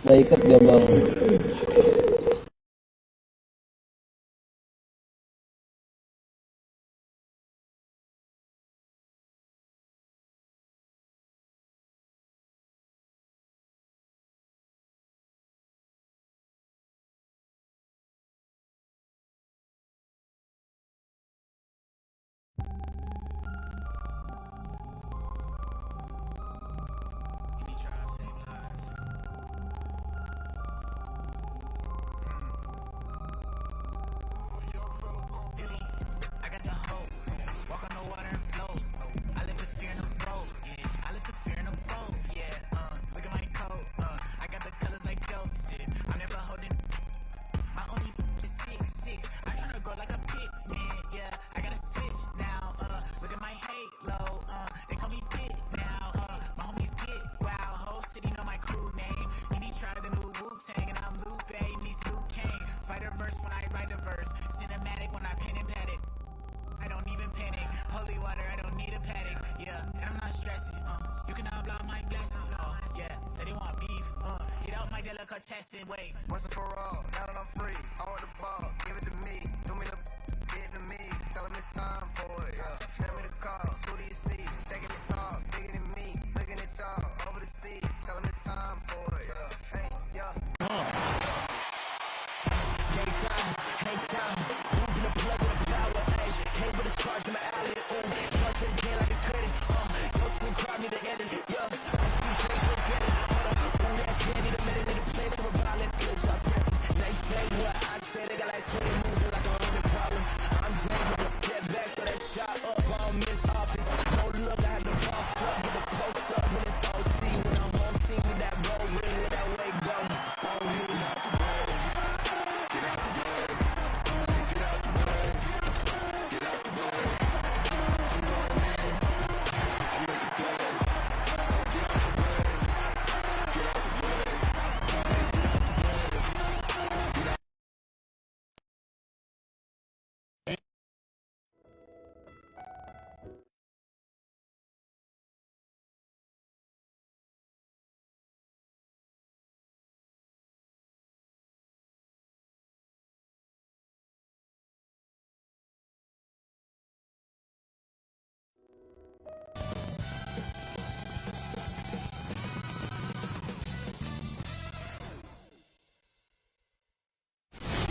Nggak ikat dia bang.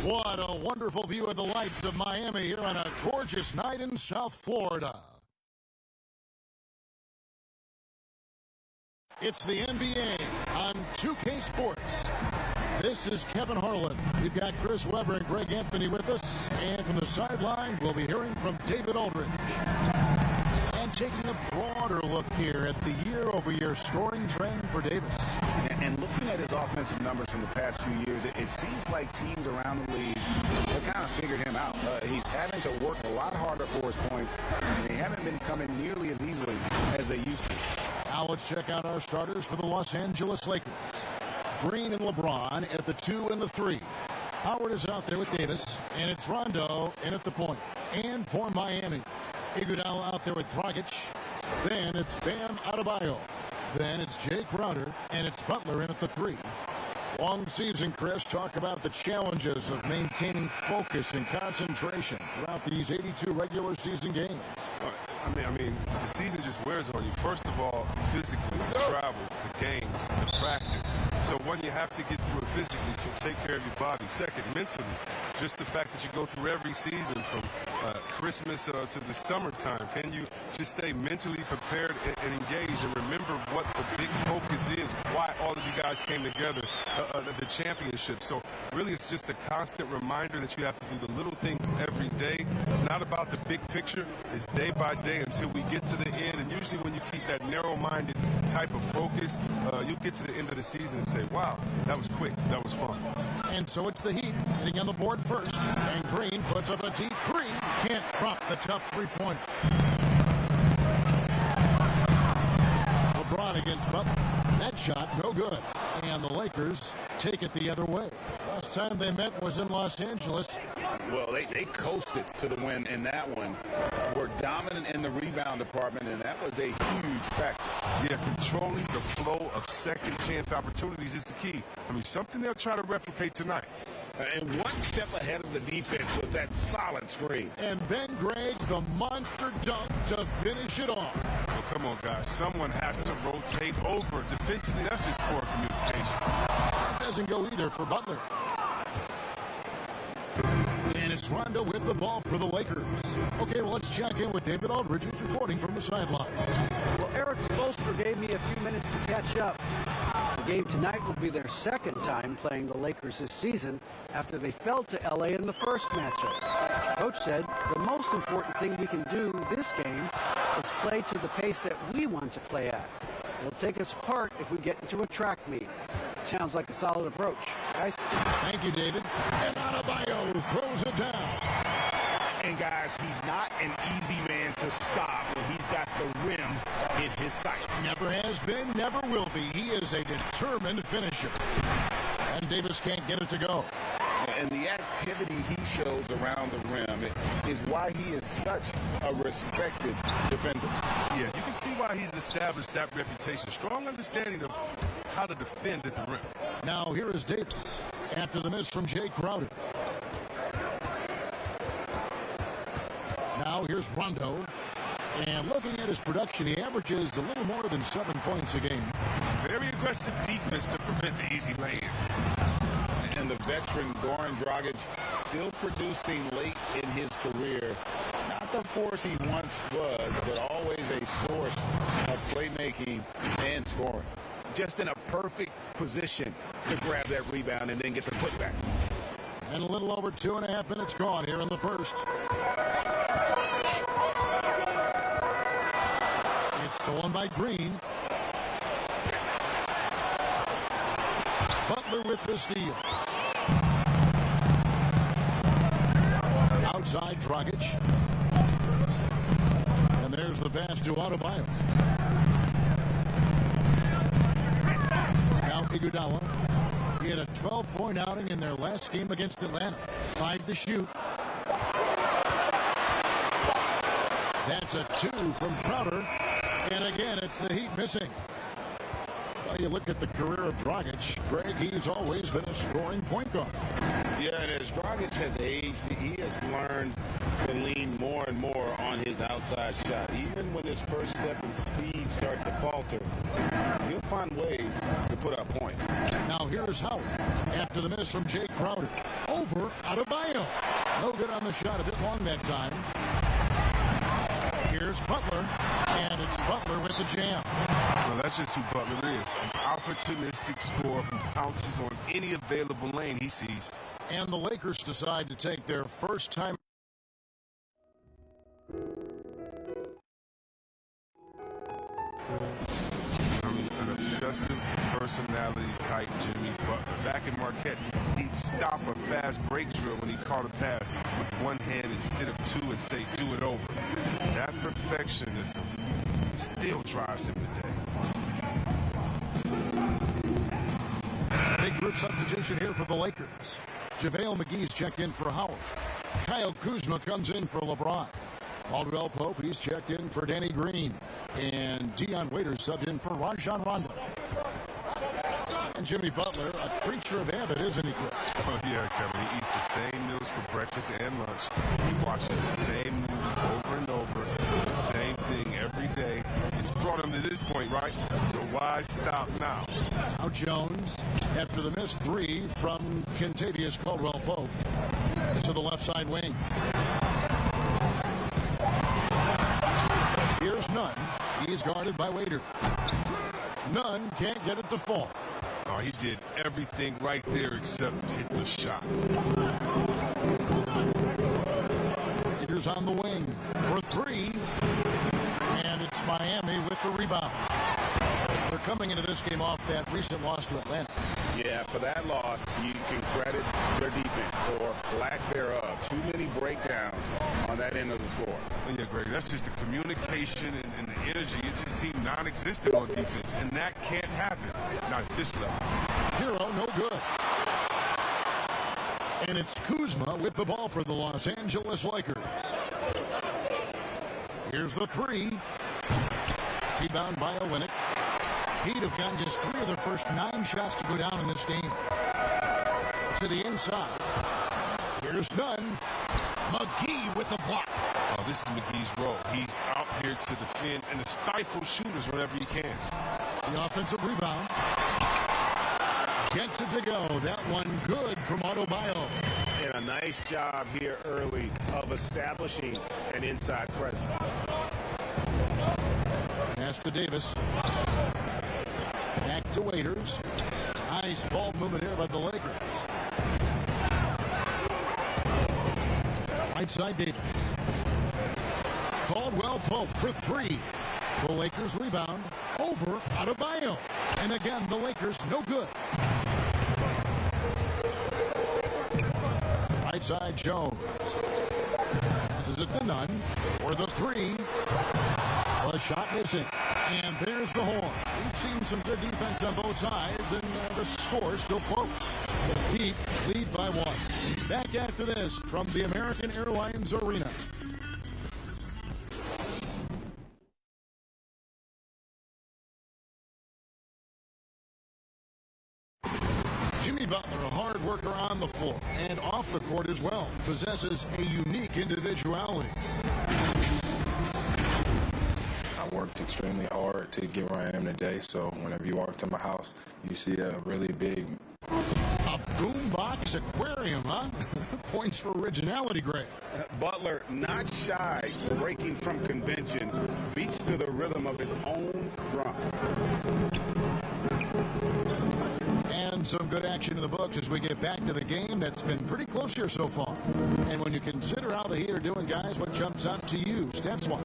What a wonderful view of the lights of Miami here on a gorgeous night in South Florida. It's the NBA on 2K Sports. This is Kevin Harlan. We've got Chris Webber and Greg Anthony with us. And from the sideline, we'll be hearing from David Aldridge. And taking a broader look here at the year-over-year scoring trend for Davis. And looking at his offensive numbers from the past few years, it seems like teams around the league have kind of figured him out. He's having to work a lot harder for his points, and they haven't been coming nearly as easily as they used to. Now let's check out our starters for the Los Angeles Lakers. Green and LeBron at the 2 and the 3. Howard is out there with Davis, and it's Rondo in at the point. And for Miami, Iguodala out there with Dragic. Then it's Bam Adebayo. Then it's Jay Crowder, and it's Butler in at the 3. Long season, Chris. Talk about the challenges of maintaining focus and concentration throughout these 82 regular season games. I mean, the season just wears on you. First of all, physically, the travel, the games, the practice. So one, you have to get through it physically, so take care of your body. Second, mentally, just the fact that you go through every season from Christmas to the summertime. Can you just stay mentally prepared and engaged and remember what the big focus is, why all of you guys came together, the championship. So really, it's just a constant reminder that you have to do the little things every day. It's not about the big picture. It's day by day until we get to the end. And usually when you keep that narrow-minded type of focus, you get to the end of the season and say, wow, that was quick. That was fun. And so it's the Heat hitting on the board first. And Green puts up a deep 3. Can't drop the tough three-pointer. LeBron against Butler. That shot, no good. And the Lakers take it the other way. last time they met was in Los Angeles. Well, they coasted to the win in that one. Were dominant in the rebound department, and that was a huge factor. Yeah, controlling the flow of second chance opportunities is the key. I mean, something they'll try to replicate tonight. And one step ahead of the defense with that solid screen. And then, Greg, the monster dunk to finish it off. Oh, come on, guys. Someone has to rotate over. Defensively, that's just poor communication. Doesn't go either for Butler. And it's Rondo with the ball for the Lakers. Okay, well, let's check in with David Aldridge, who's reporting from the sideline. Well, Eric Spoelstra gave me a few minutes to catch up. The game tonight will be their second time playing the Lakers this season after they fell to LA in the first matchup. Coach said the most important thing we can do this game is play to the pace that we want to play at. It'll take us apart if we get into a track meet. It sounds like a solid approach. Guys? Thank you, David. And Adebayo throws it down. And guys, he's not an easy man to stop when he's got the rim in his sights. Never has been, never will be. He is a determined finisher. And Davis can't get it to go. And the activity he shows around the rim is why he is such a respected defender. Yeah, you can see why he's established that reputation. Strong understanding of how to defend at the rim. Now here is Davis after the miss from Jay Crowder. Now here's Rondo. And looking at his production, he averages a little more than 7 points a game. Very aggressive defense to prevent the easy lay-in. And the veteran Goran Dragic still producing late in his career. Not the force he once was, but always a source of playmaking and scoring. Just in a perfect position to grab that rebound and then get the putback. And a little over 2.5 minutes gone here in the first. It's stolen by Green. Butler with the steal. Outside Dragic. And there's the pass to Adebayo. Now Iguodala. He had a 12-point outing in their last game against Atlanta. 5 to shoot. That's a 2 from Crowder. And again, it's the Heat missing. Well, you look at the career of Dragic, Greg, he's always been a scoring point guard. Yeah, and as Dragic has aged, he has learned to lean more and more on his outside shot. Even when his first step and speed start to falter, he'll find ways to put up points. Now here's Howard after the miss from Jay Crowder. Over Adebayo. No good on the shot, a bit long that time. Here's Butler, and it's Butler with the jam. Well, that's just who Butler is. An opportunistic scorer who pounces on any available lane he sees. And the Lakers decide to take their first time. An obsessive personality type, Jimmy Butler. Back in Marquette, he'd stop a fast break drill when he caught a pass with one hand instead of two and say, do it over. That perfectionism still drives him today. Big group substitution here for the Lakers. JaVale McGee's checked in for Howard. Kyle Kuzma comes in for LeBron. Caldwell Pope, he's checked in for Danny Green. And Deion Waiters subbed in for Rajon Rondo. And Jimmy Butler, a creature of habit, isn't he, Chris? Oh, yeah, Kevin. He eats the same meals for breakfast and lunch. He watches the same movies over and over. The same thing every day. It's brought him to this point, right? So why stop now? Now Jones, after the missed 3 from Kentavious Caldwell Pope, to the left side wing. Here's Nunn. He's guarded by Waiter. Nunn can't get it to fall. Oh, he did everything right there except hit the shot. Waiter's on the wing for 3. And it's Miami with the rebound. They're coming into this game off that recent loss to Atlanta. Yeah, for that loss, you can credit their defense or lack thereof. Too many breakdowns on that end of the floor. Yeah, Greg, that's just the communication and the energy. It just seemed non-existent on defense, and that can't happen. Not at this level. Hero, no good. And it's Kuzma with the ball for the Los Angeles Lakers. Here's the three. Rebound by Olynyk. Heat have gotten just 3 of their first 9 shots to go down in this game. To the inside. Here's Nunn. McGee with the block. Oh, this is McGee's role. He's out here to defend and to stifle shooters whenever he can. The offensive rebound. Gets it to go. That one good from Adebayo. And a nice job here early of establishing an inside presence. Pass to Davis. Back to Waiters. Nice ball movement here by the Lakers. Right side Davis. Caldwell Pope for 3. The Lakers rebound over Adebayo. And again, the Lakers no good. Right side Jones. Passes it to Nunn for the 3. The shot missing. And there's the horn. We've seen some good defense on both sides, and the score still close. Heat lead by 1. Back after this from the American Airlines Arena. Jimmy Butler, a hard worker on the floor and off the court as well, possesses a unique individuality. I worked extremely hard to get where I am today, so whenever you walk to my house, you see a really big... A boombox aquarium, huh? Points for originality, Greg. Butler, not shy, breaking from convention, beats to the rhythm of his own drum. And some good action in the books as we get back to the game that's been pretty close here so far. And when you consider how the Heat are doing, guys, what jumps out to you, stats-wise?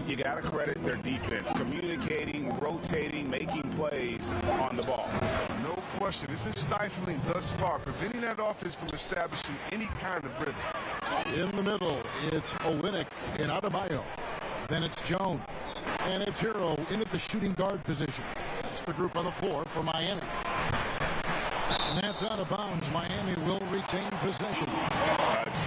You got to credit their defense, communicating, rotating, making plays on the ball. No question. It's been stifling thus far, preventing that offense from establishing any kind of rhythm. In the middle, it's Olynyk and Adebayo. Then it's Jones. And it's Hero in at the shooting guard position. That's the group on the floor for Miami. And that's out of bounds. Miami will retain possession.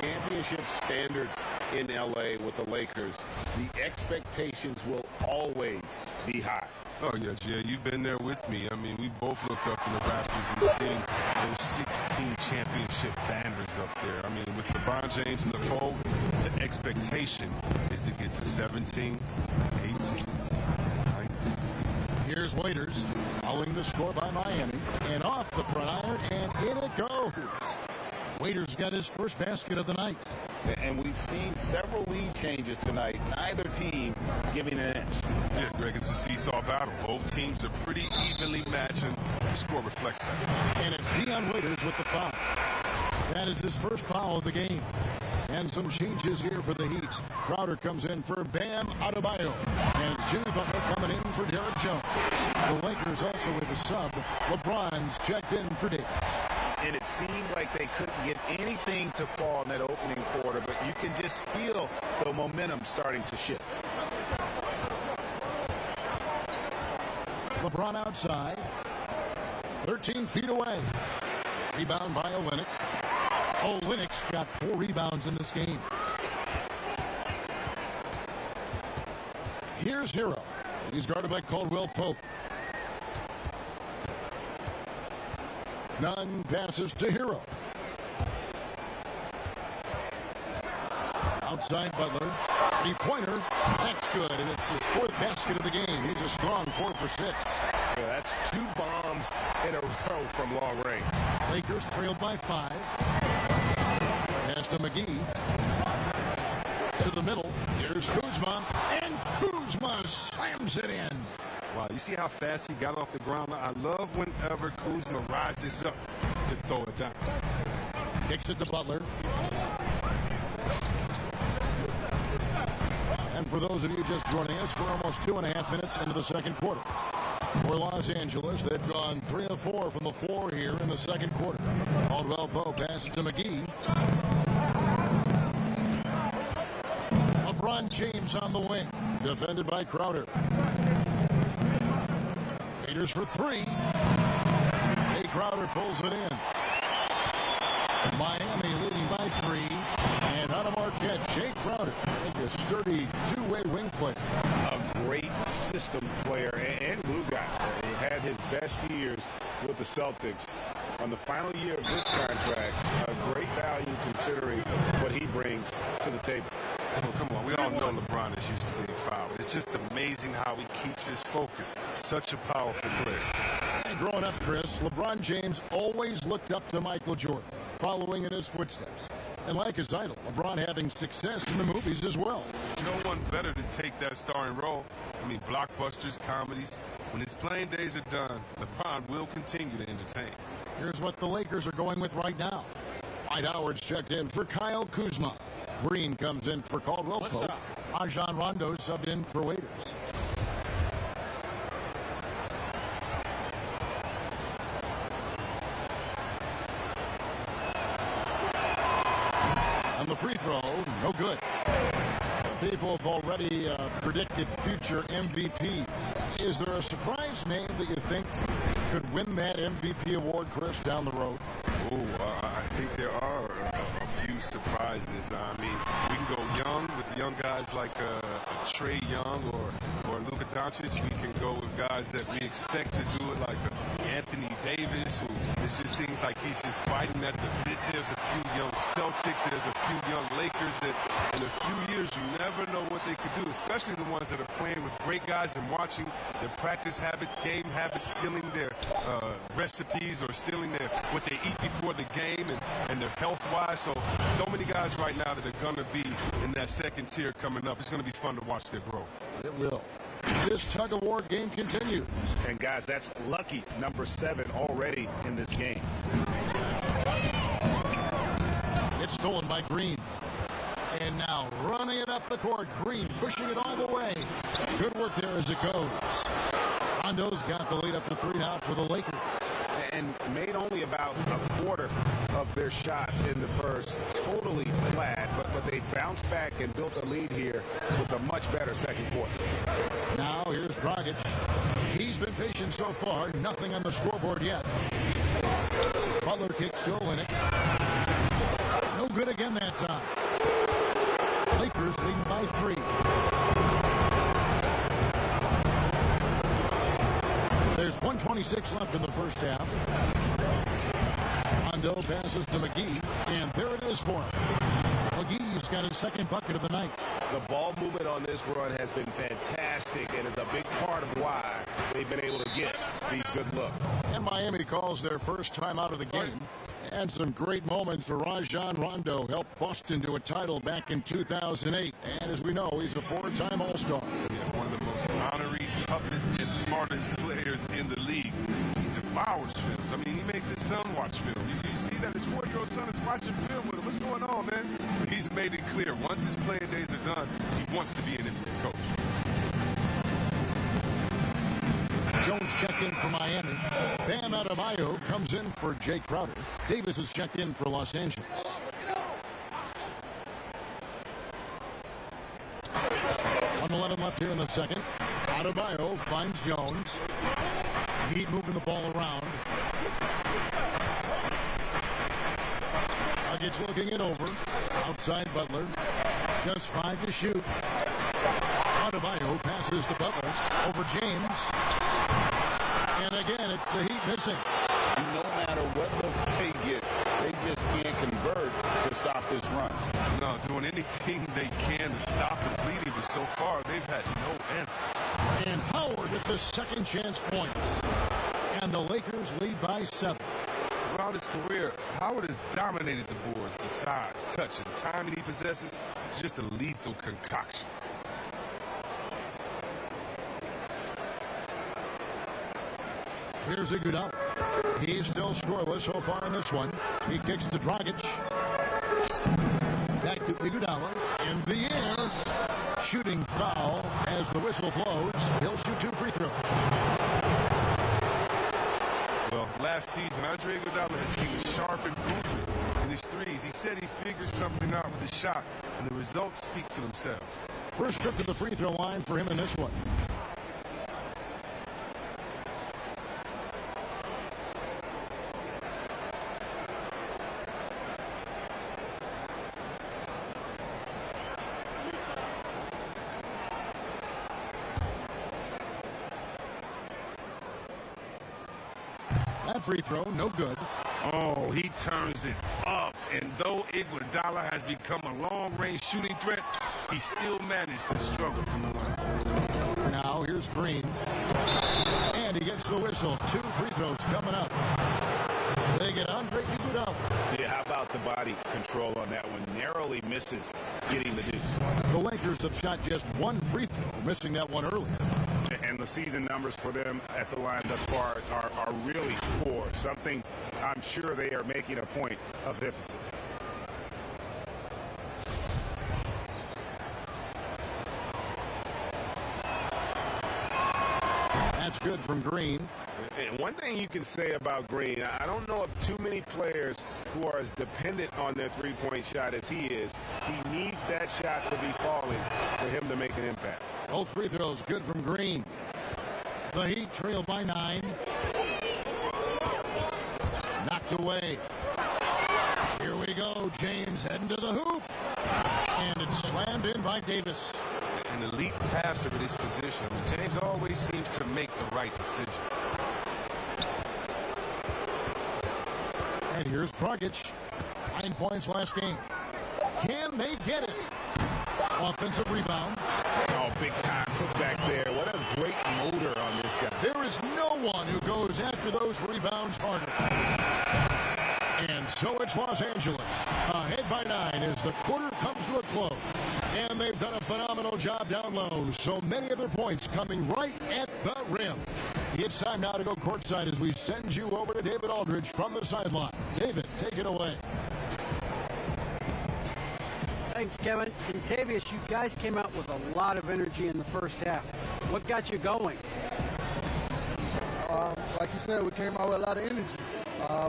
Championship standard in L.A. with the Lakers. The expectations will always be high. Oh, yeah, Jay, you've been there with me. I mean, we both look up in the Raptors and see those 16 championship banners up there. I mean, with LeBron James in the fold, the expectation is to get to 17, 18, 19. Here's Waiters, following the score by Miami, and off the front iron, and in it goes. Waiters got his first basket of the night. And we've seen several lead changes tonight. Neither team giving an inch. Yeah, Greg, it's a seesaw battle. Both teams are pretty evenly matched, and the score reflects that. And it's Dion Waiters with the foul. That is his first foul of the game. And some changes here for the Heat. Crowder comes in for Bam Adebayo. And it's Jimmy Butler coming in for Derek Jones. The Lakers also with a sub. LeBron's checked in for Davis. And it seemed like they couldn't get anything to fall in that opening quarter, but you can just feel the momentum starting to shift. LeBron outside. 13 feet away. Rebound by Olynyk. Olynyk's got 4 rebounds in this game. Here's Hero. He's guarded by Caldwell Pope. Nunn passes to Hero. Outside Butler. 3-pointer. That's good, and it's his 4th basket of the game. He's a strong 4 for 6. Yeah, that's 2 bombs in a row from long range. Lakers trailed by 5. Pass to McGee. To the middle. Here's Kuzma. And Kuzma slams it in. Wow, you see how fast he got off the ground? I love whenever Kuzma rises up to throw it down. Kicks it to Butler. And for those of you just joining us, we're almost 2.5 minutes into the second quarter. For Los Angeles, they've gone 3 of 4 from the floor here in the second quarter. Caldwell Pope passes to McGee. LeBron James on the wing, defended by Crowder. Waiters for 3. Jay Crowder pulls it in. Miami Crowder, a sturdy two-way wing player. A great system player and glue guy. He had his best years with the Celtics. On the final year of this contract, a great value considering what he brings to the table. Oh, come on. We all know LeBron is used to being fouled. It's just amazing how he keeps his focus. Such a powerful player. And growing up, Chris, LeBron James always looked up to Michael Jordan, following in his footsteps. And like his idol, LeBron having success in the movies as well. No one better to take that starring role. I mean, blockbusters, comedies. When his playing days are done, LeBron will continue to entertain. Here's what the Lakers are going with right now. Dwight Howard's checked in for Kyle Kuzma. Green comes in for Caldwell Pope. Rajon Rondo subbed in for Waiters. And the free throw, no good. People have already predicted future MVPs. Is there a surprise name that you think could win that MVP award, Chris, down the road? I think there are a few surprises. I mean, we can go young with young guys like Trey Young or Luka Doncic. We can go with guys that we expect to do it like Anthony Davis, who it just seems like he's just biting at the bit. There's a few young Celtics. There's a few young Lakers that in a few years you never know what they could do, especially the ones that are playing with great guys and watching their practice habits, game habits, stealing their recipes or stealing what they eat before the game and their health-wise. So many guys right now that are going to be in that second tier coming up. It's going to be fun to watch their growth. It will. This tug-of-war game continues. And guys, that's lucky number 7 already in this game. It's stolen by Green. And now running it up the court. Green pushing it all the way. Good work there as it goes. Rondo's got the lead up to 3 now for the Lakers. And made only about a quarter of their shots in the first. Totally flat, but they bounced back and built a lead here with a much better second quarter. Now here's Dragic. He's been patient so far. Nothing on the scoreboard yet. Butler kick still in it. No good again that time. Lakers leading by 3. There's 1:26 left in the first half. Rondo passes to McGee, and there it is for him. McGee's got his second bucket of the night. The ball movement on this run has been fantastic and is a big part of why they've been able to get these good looks. And Miami calls their first time out of the game. And some great moments for Rajon Rondo. Helped Boston to a title back in 2008. And as we know, he's a 4-time All-Star. Yeah, one of the most honorary, toughest, and smartest players in the league. He devours films. I mean, he makes his son watch film. You see that his 4-year-old son is watching film with him. What's going on, man? He's made it clear. Once his playing days are done, he wants to be an NBA coach. Jones checked in for Miami. Bam Adebayo comes in for Jay Crowder. Davis is checked in for Los Angeles. 1:11 left here in the second. Adebayo finds Jones. Heat moving the ball around. Dragic looking it over. Outside Butler. Just 5 to shoot. Adebayo passes to Butler over James. And again, it's the Heat missing. No matter what looks they get, they just can't convert to stop this run. No, doing anything they can to stop the bleeding, but so far they've had no answer. And Howard with the second chance points. And the Lakers lead by 7. Throughout his career, Howard has dominated the boards. The size, touch, and timing he possesses is just a lethal concoction. Here's Iguodala. He's still scoreless so far in this one. He kicks to Dragic. Back to Iguodala. In the air. Shooting foul as the whistle blows. He'll shoot 2 free throws. Well, last season, Andre Iguodala has seen sharp improvement in his threes. He said he figured something out with his shot, and the results speak for themselves. First trip to the free throw line for him in this one. That free throw, no good. Oh, he turns it up. And though Iguodala has become a long-range shooting threat, he still managed to struggle from the line. Now here's Green. And he gets the whistle. 2 free throws coming up. They get Andre Iguodala. Yeah, how about the body control on that one? Narrowly misses getting the deuce. The Lakers have shot just 1 free throw, missing that one early. And the season numbers for them at the line thus far are really poor. Something I'm sure they are making a point of emphasis. That's good from Green. And one thing you can say about Green, I don't know of too many players who are as dependent on their three-point shot as he is. He needs that shot to be falling for him to make an impact. Both free throws good from Green. The Heat trail by 9. Knocked away. Here we go. James heading to the hoop. And it's slammed in by Davis. An elite passer in his position. James always seems to make the right decision. And here's Dragic. 9 points last game. Can they get it? Offensive rebound. Oh, big time putback there. What a great motor on this guy. There is no one who goes after those rebounds harder. And so it's Los Angeles. Ahead by 9 as the quarter comes to a close. And they've done a phenomenal job down low. So many of their points coming right at the rim. It's time now to go courtside as we send you over to David Aldridge from the sideline. David, take it away. Thanks, Kevin. Contavious, you guys came out with a lot of energy in the first half. What got you going? Like you said, we came out with a lot of energy.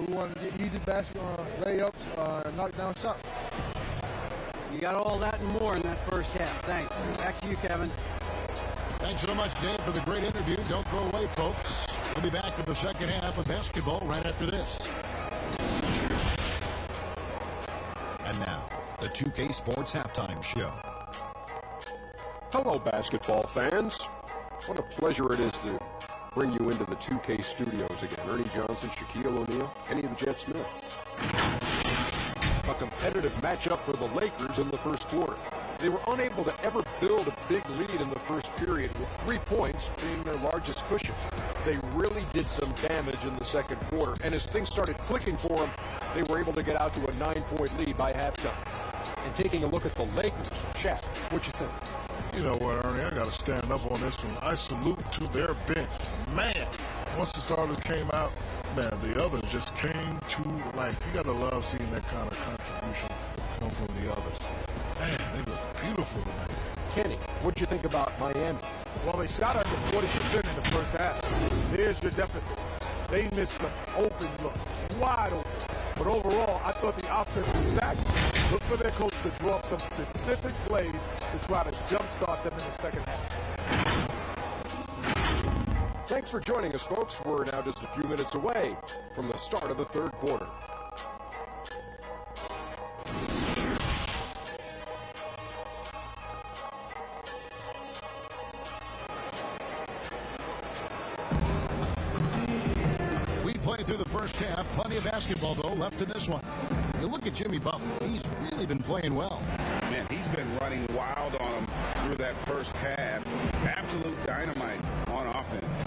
We wanted to get easy basket layups, knock down shots. You got all that and more in that first half. Thanks. Back to you, Kevin. Thanks so much, Dave, for the great interview. Don't go away, folks. We'll be back to the second half of basketball right after this. And now, the 2K Sports Halftime Show. Hello, basketball fans. What a pleasure it is to bring you into the 2K studios again. Ernie Johnson, Shaquille O'Neal, Kenny the Jet Smith. A competitive matchup for the Lakers in the first quarter. They were unable to ever build a big lead in the first period, with 3 points being their largest cushion. They really did some damage in the second quarter, and as things started clicking for them, they were able to get out to a 9-point lead by halftime. And taking a look at the Lakers, Shaq, what you think? You know what, Ernie, I got to stand up on this one. I salute to their bench. Man, once the starters came out, man, the others just came to life. You got to love seeing that kind of contribution come from the others. Man, they look beautiful tonight. Kenny, what'd you think about Miami? Well, they shot under 40% in the first half. There's your deficit. They missed some open looks, wide open. But overall, I thought the offense was stacked. Look for their coach to draw up some specific plays to try to jumpstart them in the second half. Thanks for joining us, folks. We're now just a few minutes away from the start of the third quarter. Through the first half, plenty of basketball though left in this one. You look at Jimmy Butler, he's really been playing well. Man, he's been running wild on him through that first half. Absolute dynamite on offense.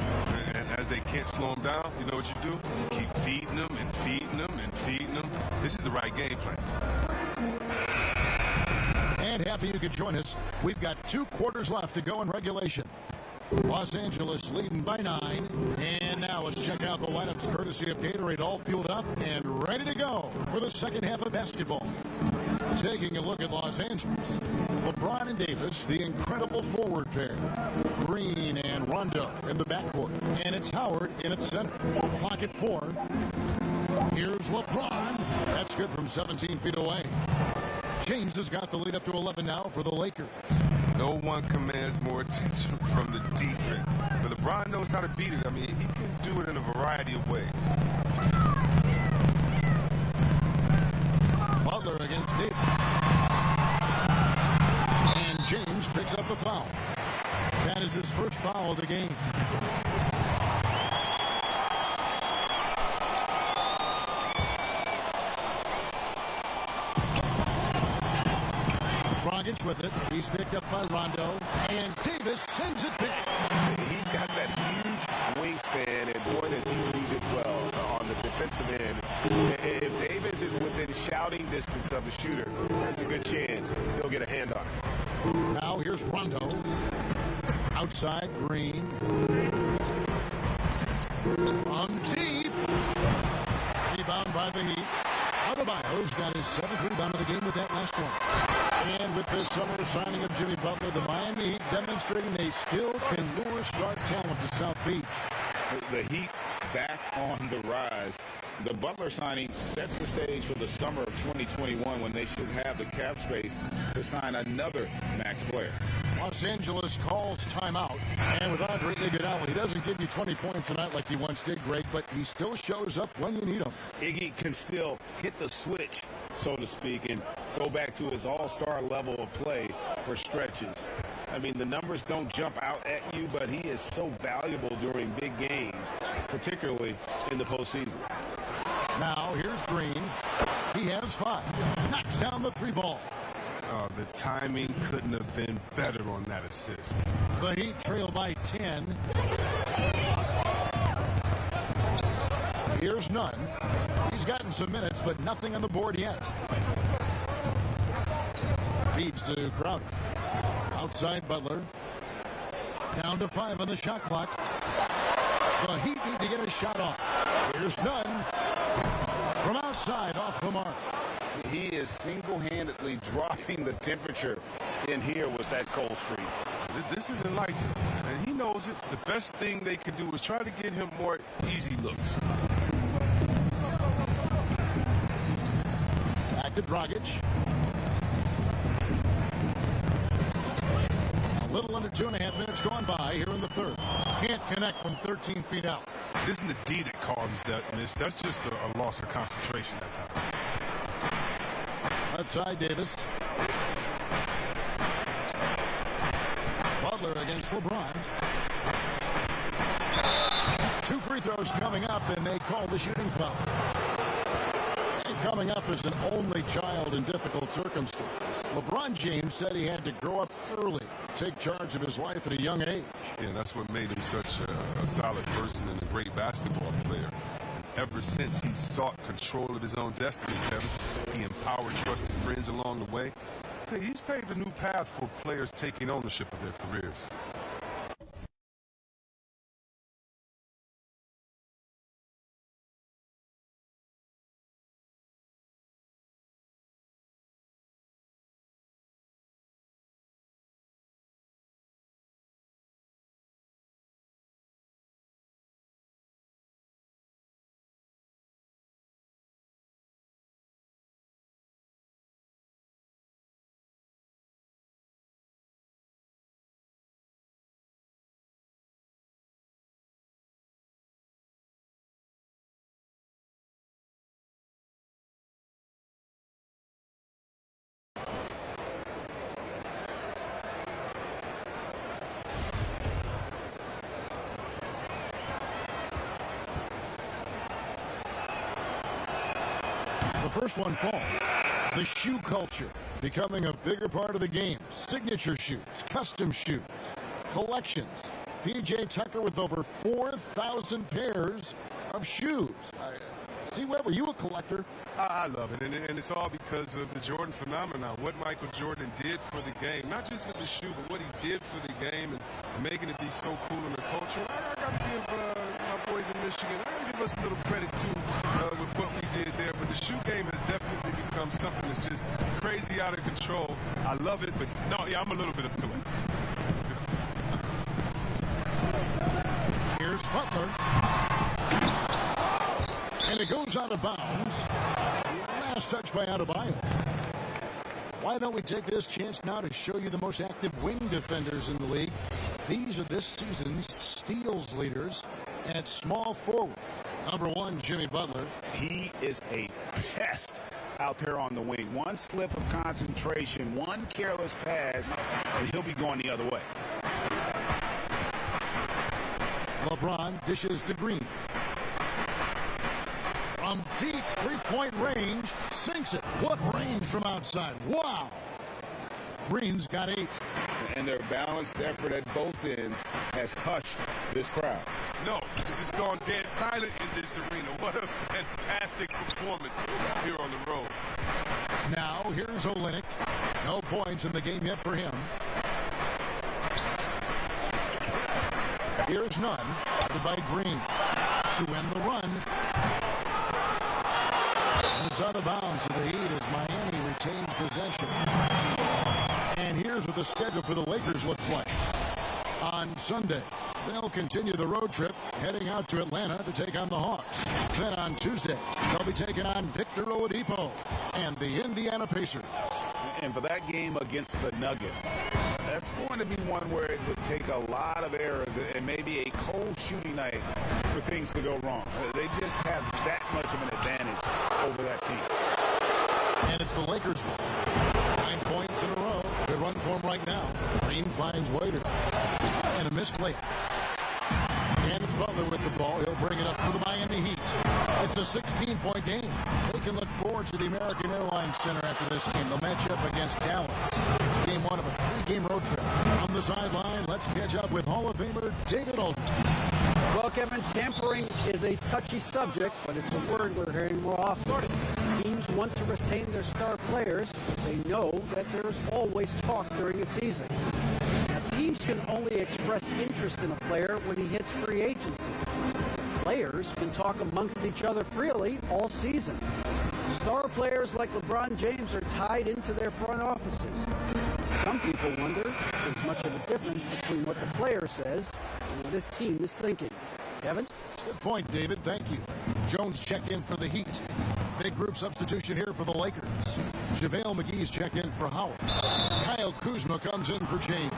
And as they can't slow him down, you know what you do? You keep feeding them and feeding them and feeding them. This is the right game plan. And happy you could join us. We've got 2 quarters left to go in regulation. Los Angeles leading by 9. And now let's check out the lineups courtesy of Gatorade, all fueled up and ready to go for the second half of basketball. Taking a look at Los Angeles, LeBron and Davis, the incredible forward pair. Green and Rondo in the backcourt. And it's Howard in its center. Clock at 4. Here's LeBron. That's good from 17 feet away. James has got the lead up to 11 now for the Lakers. No one commands more attention from the defense. But LeBron knows how to beat it. I mean, he can do it in a variety of ways. Butler against Davis. And James picks up the foul. That is his first foul of the game. Dragic with it. He's picked up by Rondo. And Davis sends it back. He's got that huge wingspan, and boy, does he use it well on the defensive end. If Davis is within shouting distance of the shooter, there's a good chance he'll get a hand on it. Now here's Rondo. Outside, Green. From deep. Rebound by the Heat. Adebayo's got his 7th rebound of the game with that last one. And with this summer signing of Jimmy Butler, the Miami Heat demonstrating they still can lure star talent to South Beach. The Heat back on the rise. The Butler signing sets the stage for the summer of 2021 when they should have the cap space to sign another max player. Los Angeles calls timeout. And with Andre Iguodala, he doesn't give you 20 points a night like he once did, Greg, but he still shows up when you need him. Iggy can still hit the switch, so to speak, and go back to his all-star level of play for stretches. I mean, the numbers don't jump out at you, but he is so valuable during big games, particularly in the postseason. Now, here's Green. He has 5. Knocks down the 3 ball. The timing couldn't have been better on that assist. The Heat trail by 10. Here's Nunn. He's gotten some minutes, but nothing on the board yet. Feeds to Crowder. Outside Butler. Down to 5 on the shot clock. The Heat need to get a shot off. Here's Nunn. From outside, off the mark. He is single-handedly dropping the temperature in here with that cold streak. This isn't like him, and he knows it. The best thing they can do is try to get him more easy looks. Back to Dragic. A little under 2.5 minutes gone by here in the third. Can't connect from 13 feet out. It isn't the D that causes that miss. That's just a loss of concentration that time. Outside Davis. Butler against LeBron. 2 free throws coming up, and they call the shooting foul. And coming up as an only child in difficult circumstances. LeBron James said he had to grow up early, take charge of his life at a young age. Yeah, that's what made him such a solid person and a great basketball player. Ever since he sought control of his own destiny, Kevin, he empowered trusted friends along the way. He's paved a new path for players taking ownership of their careers. The first one falls. The shoe culture becoming a bigger part of the game. Signature shoes, custom shoes, collections. P.J. Tucker with over 4,000 pairs of shoes. See, Webb, were you a collector? I love it, and it's all because of the Jordan phenomenon, what Michael Jordan did for the game, not just with the shoe, but what he did for the game and making it be so cool in the culture. I got to give my boys in Michigan, I got to give us a little credit, too, with what we did there. But the shoe game has definitely become something that's just crazy out of control. I love it, but no, yeah, I'm a little bit of a collector. Here's Butler. And it goes out of bounds. Last touch by Adebayo. Why don't we take this chance now to show you the most active wing defenders in the league? These are this season's steals leaders at small forward. Number 1, Jimmy Butler. He is a pest out there on the wing. One slip of concentration, one careless pass, and he'll be going the other way. LeBron dishes to Green. From deep three-point range, sinks it. What range from outside? Wow! Green's got 8. And their balanced effort at both ends has hushed this crowd. No, because it's gone dead silent in this arena. What a fantastic performance here on the road. Now, here's Olynyk. No points in the game yet for him. Here's none. Guarded by Green. To end the run. And it's out of bounds to the Heat as Miami retains possession. And here's what the schedule for the Lakers looks like. On Sunday, they'll continue the road trip, heading out to Atlanta to take on the Hawks. Then on Tuesday, they'll be taking on Victor Oladipo and the Indiana Pacers. And for that game against the Nuggets, that's going to be one where it would take a lot of errors and maybe a cold shooting night for things to go wrong. They just have that much of an advantage over that team. And it's the Lakers' one. 9 points in a row. Good run for him right now. Green finds Waiter. And a missed layup. And it's Butler with the ball. He'll bring it up for the Miami Heat. It's a 16-point game. They can look forward to the American Airlines Center after this game. They'll match up against Dallas. It's game 1 of a 3-game road trip. On the sideline, let's catch up with Hall of Famer David Aldridge. Well, Kevin, tampering is a touchy subject, but it's a word we're hearing more often. Teams want to retain their star players, but they know that there is always talk during a season. Now, teams can only express interest in a player when he hits free agency. Players can talk amongst each other freely all season. Star players like LeBron James are tied into their front offices. Some people wonder if there's much of a difference between what the player says and what his team is thinking. Kevin? Good point, David. Thank you. Jones checked in for the Heat. Big group substitution here for the Lakers. JaVale McGee's checked in for Howard. Kyle Kuzma comes in for James.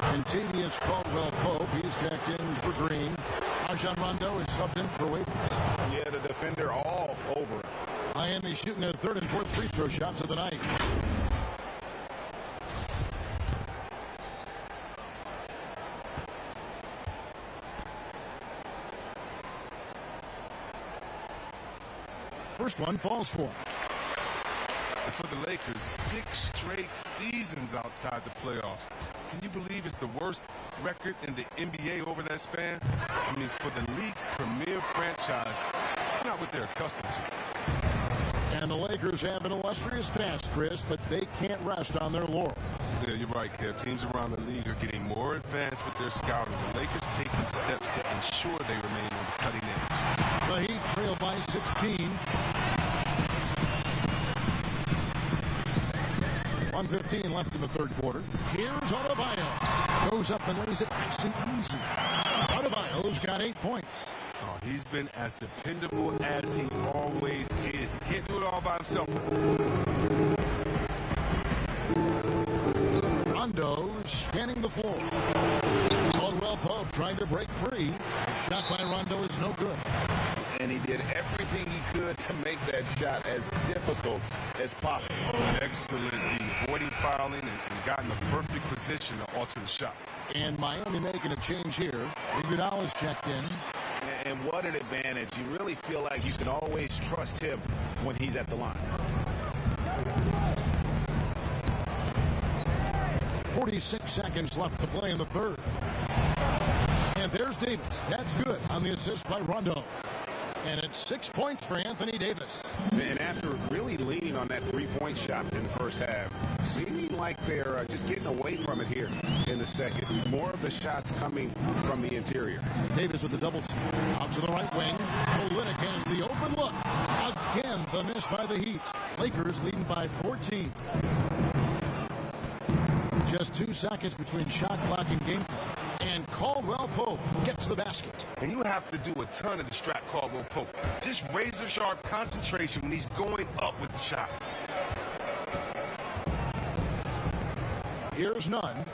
And Tavius Caldwell-Pope, he's checked in for Green. Rajon Rondo is subbed in for Waivers. Yeah, the defender all over it. Miami shooting their 3rd and 4th free throw shots of the night. First one falls for. And for the Lakers, 6 straight seasons outside the playoffs. Can you believe it's the worst record in the NBA over that span? I mean, for the league's premier franchise, it's not what they're accustomed to. And the Lakers have an illustrious past, Chris, but they can't rest on their laurels. Yeah, you're right, Kev. Teams around the league are getting more advanced with their scouting. The Lakers taking steps to ensure they remain on the cutting edge. The Heat trail by 16. 1:15 left in the 3rd quarter. Here's Adebayo. Goes up and lays it nice and easy. Adebayo's got 8 points. Oh, he's been as dependable as he always is. He can't do it all by himself. Rondo scanning the floor. Caldwell-Pope trying to break free. The shot by Rondo is no good. And he did everything he could to make that shot as difficult as possible. Excellent D. Avoiding fouling and got in the perfect position to alter the shot. And Miami making a change here. Iguodala's checked in. And what an advantage. You really feel like you can always trust him when he's at the line. 46 seconds left to play in the 3rd. And there's Davis. That's good on the assist by Rondo. And it's 6 points for Anthony Davis. And after really leaning on that 3-point shot in the first half, seeming like they're just getting away from it here in the second. More of the shots coming from the interior. Davis with the double team. Out to the right wing. Olynyk has the open look. Again, the miss by the Heat. Lakers leading by 14. Just 2 seconds between shot clock and game clock. And Caldwell-Pope gets the basket. And you have to do a ton to distract Caldwell-Pope. Just razor-sharp concentration when he's going up with the shot. Here's Nunn.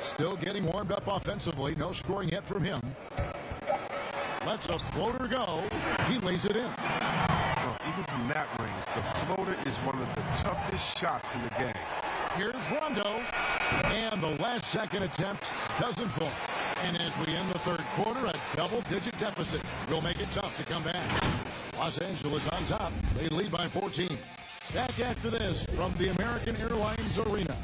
Still getting warmed up offensively. No scoring yet from him. Lets a floater go. He lays it in. Well, even from that range, the floater is one of the toughest shots in the game. Here's Rondo. And the last second attempt doesn't fall. And as we end the 3rd quarter, a double-digit deficit will make it tough to come back. Los Angeles on top. They lead by 14. Back after this from the American Airlines Arena.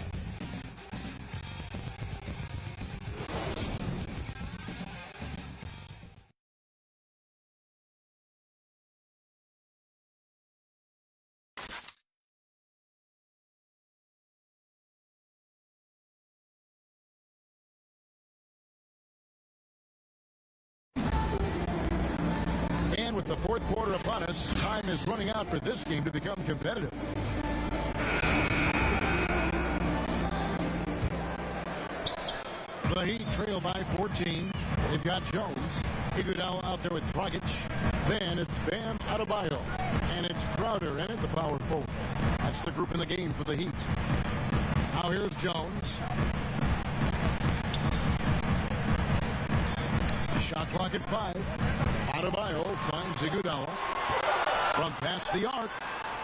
with the fourth quarter upon us, time is running out for this game to become competitive. The Heat trail by 14. They've got Jones. Iguodala out there with Dragic. Then it's Bam Adebayo. And it's Crowder in at the power forward. That's the group in the game for the Heat. Now here's Jones. Shot clock at 5. Adebayo finds Iguodala from past the arc.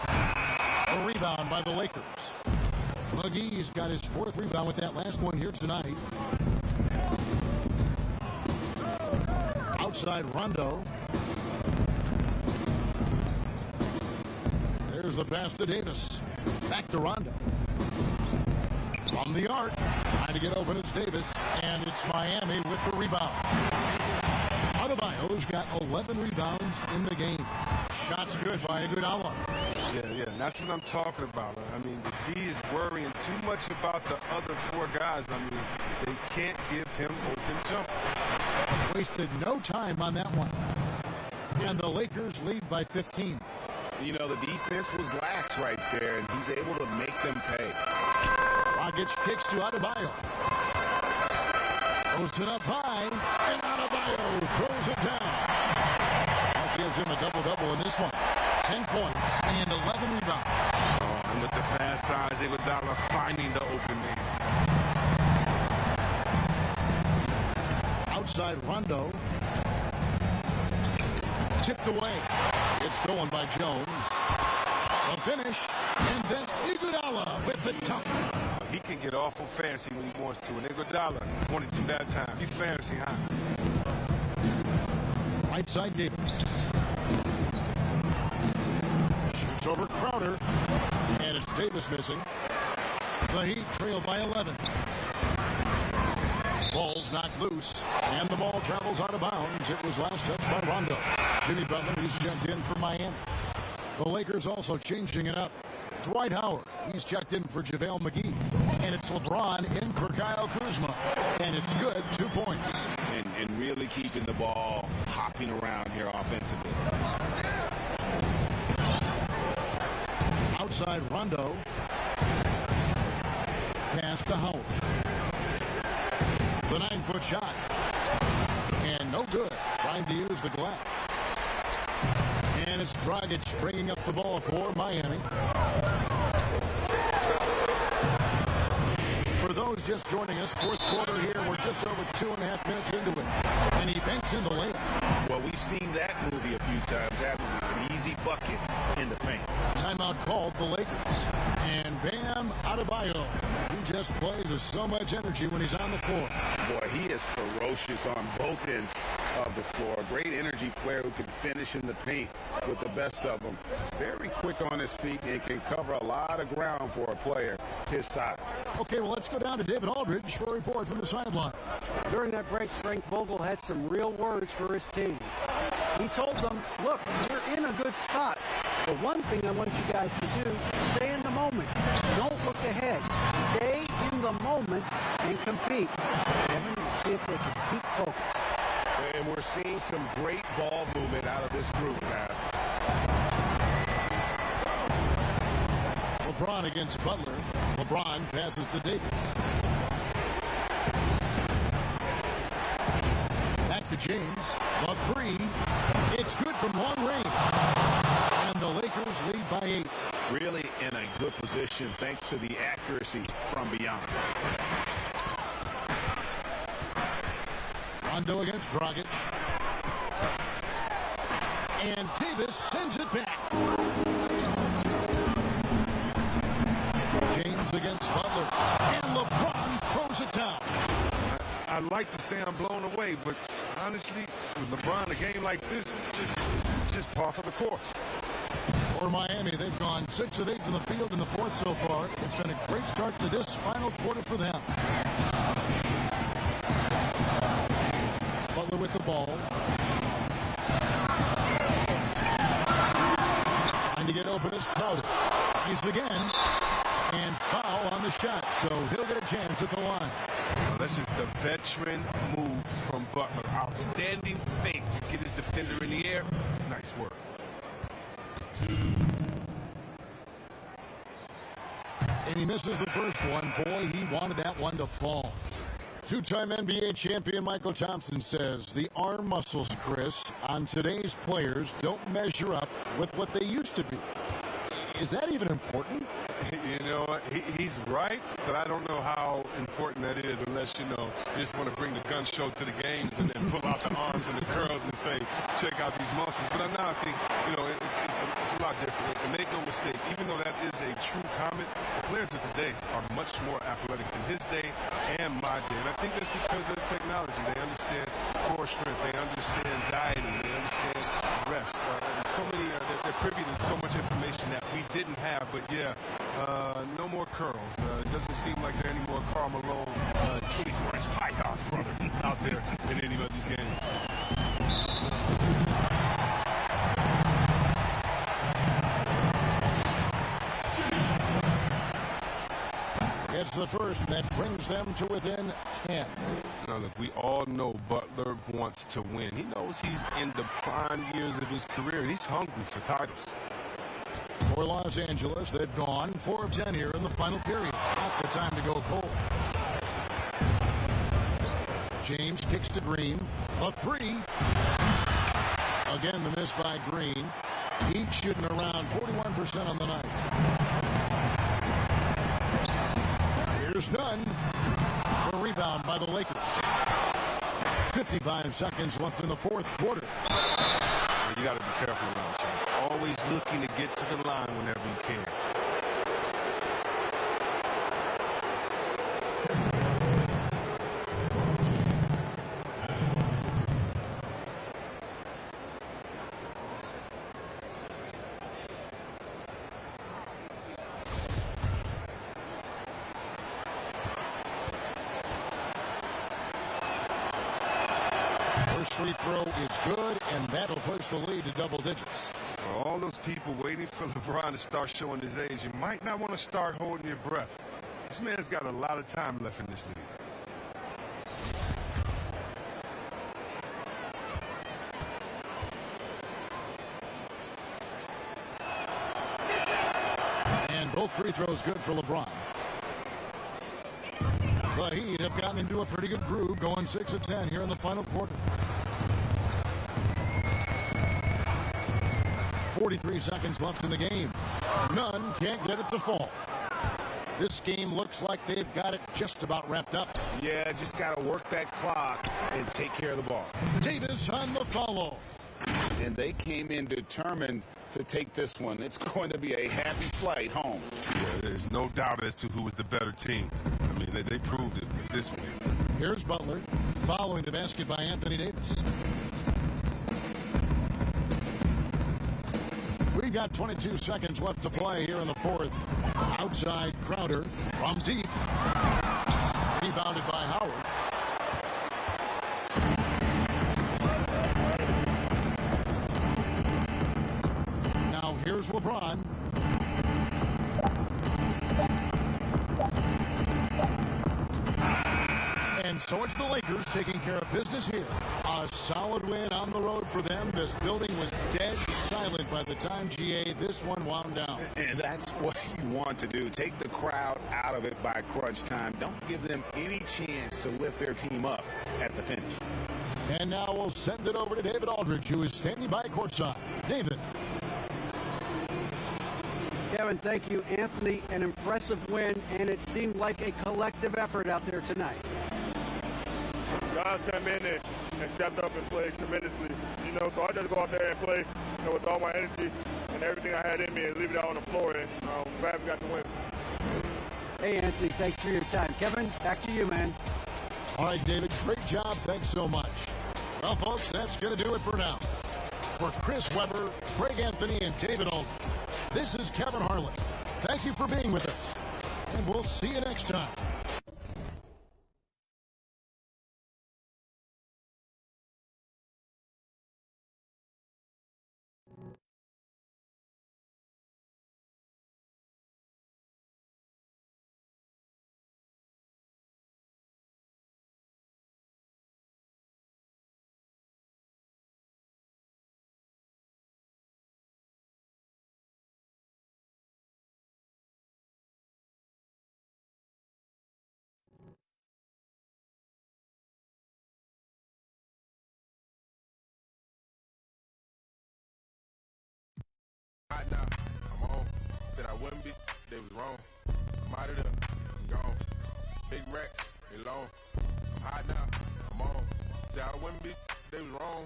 A rebound by the Lakers. Lagii's got his fourth rebound with that last one here tonight. Outside Rondo. There's the pass to Davis. Back to Rondo. From the arc. Trying to get open, it's Davis. And it's Miami with the rebound. Adebayo's got 11 rebounds in the game. Shots good by Iguodala. Yeah, that's what I'm talking about. I mean, the D is worrying too much about the other four guys. I mean, they can't give him open jump. Wasted no time on that one. And the Lakers lead by 15. You know, the defense was lax right there, and he's able to make them pay. Dragic kicks to Adebayo. Throws it up high, and Adebayo throws it down. That gives him a double-double in this one. 10 points and 11 rebounds. Oh, and with the fast eyes, Iguodala finding the open man. Outside Rondo. Tipped away. It's stolen by Jones. A finish, and then Iguodala with the dunk. He can get awful fancy when he wants to, and Iguodala wanted to that time. He fancy, huh? Right side Davis. Shoots over Crowder, and it's Davis missing. The Heat trail by 11. Ball's knocked loose, and the ball travels out of bounds. It was last touched by Rondo. Jimmy Butler, he's checked in for Miami. The Lakers also changing it up. Dwight Howard, he's checked in for JaVale McGee. And it's LeBron in for Kyle Kuzma. And it's good, 2 points. And really keeping the ball hopping around here offensively. Outside Rondo. Pass to Howard. The 9-foot shot. And no good. Trying to use the glass. And it's Dragic bringing up the ball for Miami. For those just joining us, fourth quarter here. We're just over 2.5 minutes into it. And he banks in the lane. Well, we've seen that movie a few times, haven't we? An easy bucket in the paint. Timeout called the Lakers. And Bam Adebayo. He just plays with so much energy when he's on the floor. Boy, he is ferocious on both ends of the floor. A great energy player who can finish in the paint with the best of them. Very quick on his feet and can cover a lot of ground for a player his size. Okay, well, let's go down to David Aldridge for a report from the sideline. During that break, Frank Vogel had some real words for his team. He told them, look, you're in a good spot. The one thing I want you guys to do, stay in the moment. Don't look ahead. Stay in the moment and compete. Kevin, we'll see if they can keep focused. And we're seeing some great ball movement out of this group, guys. LeBron against Butler. LeBron passes to Davis. Back to James. The three. It's good from long range. And the Lakers lead by 8. Really in a good position thanks to the accuracy from beyond. Rondo against Dragic. And Davis sends it back. James against Butler. And LeBron throws it down. I'd like to say I'm blown away, but honestly, with LeBron, a game like this, it's just par for the course. For Miami, they've gone 6 of 8 from the field in the fourth so far. It's been a great start to this final quarter for them. Butler with the ball. Trying to get open is Crowder. Nice again. And foul on the shot, so he'll get a chance at the line. Well, that's just a veteran move from Butler. Outstanding fake to get his defender in the air. Nice work. And he misses the first one. Boy, he wanted that one to fall. Two-time NBA champion Michael Thompson says the arm muscles, Chris, on today's players don't measure up with what they used to be. Is that even important? You know, he's right, but I don't know how important that is unless, you just want to bring the gun show to the games and then pull out the arms and the curls and say, check out these muscles. But now I think, it's a lot different. And make no mistake, even though that is a true comment, the players of today are much more athletic than his day and my day. And I think that's because of the technology. They understand core strength. They understand dieting. They understand rest. They're privy to so much information that we didn't have. But, yeah, no more curls. It doesn't seem like there are any more Karl Malone 24-inch pythons, brother, out there in any of these games. It's the first that brings them to within 10. Now, look, we all know Butler wants to win. He knows he's in the prime years of his career. He's hungry for titles. For Los Angeles, they've gone 4 of 10 here in the final period. Not the time to go cold. James kicks to Green. A three. Again, the miss by Green. He's shooting around 41% on the night. Here's Nunn. The rebound by the Lakers. 55 seconds left in the fourth quarter. You got to be careful around shots. Always looking to get to the line whenever you can. First free throw is good, and that'll push the lead to double digits. For all those people waiting for LeBron to start showing his age, you might not want to start holding your breath. This man's got a lot of time left in this league. And both free throws good for LeBron. The Heat have gotten into a pretty good groove, going 6 of 10 here in the final quarter. 43 seconds left in the game. Nunn can't get it to fall. This game looks like they've got it just about wrapped up. Yeah, just got to work that clock and take care of the ball. Davis on the follow. And they came in determined to take this one. It's going to be a happy flight home. Yeah, there's no doubt as to who was the better team. I mean, they proved it with this one. Here's Butler following the basket by Anthony Davis. We've got 22 seconds left to play here in the fourth. Outside Crowder from deep. Rebounded by Howard. Now here's LeBron. And so it's the Lakers taking care of business here. A solid win on the road for them. This building was dead silent by the time, GA, this one wound down. And that's what you want to do. Take the crowd out of it by crunch time. Don't give them any chance to lift their team up at the finish. And now we'll send it over to David Aldridge, who is standing by courtside. David. Kevin, thank you. Anthony, an impressive win, and it seemed like a collective effort out there tonight. Guys come in and stepped up and played tremendously. So I just go out there and play with all my energy and everything I had in me and leave it out on the floor, and I'm glad we got the win. Hey, Anthony, thanks for your time. Kevin, back to you, man. All right, David, great job. Thanks so much. Well, folks, that's going to do it for now. For Chris Webber, Craig Anthony, and David Aldridge, this is Kevin Harlan. Thank you for being with us, and we'll see you next time. I wouldn't be, they was wrong. I'm out of there, I'm gone. Big racks, they long. I'm hot now, I'm on. Say I wouldn't be, they was wrong.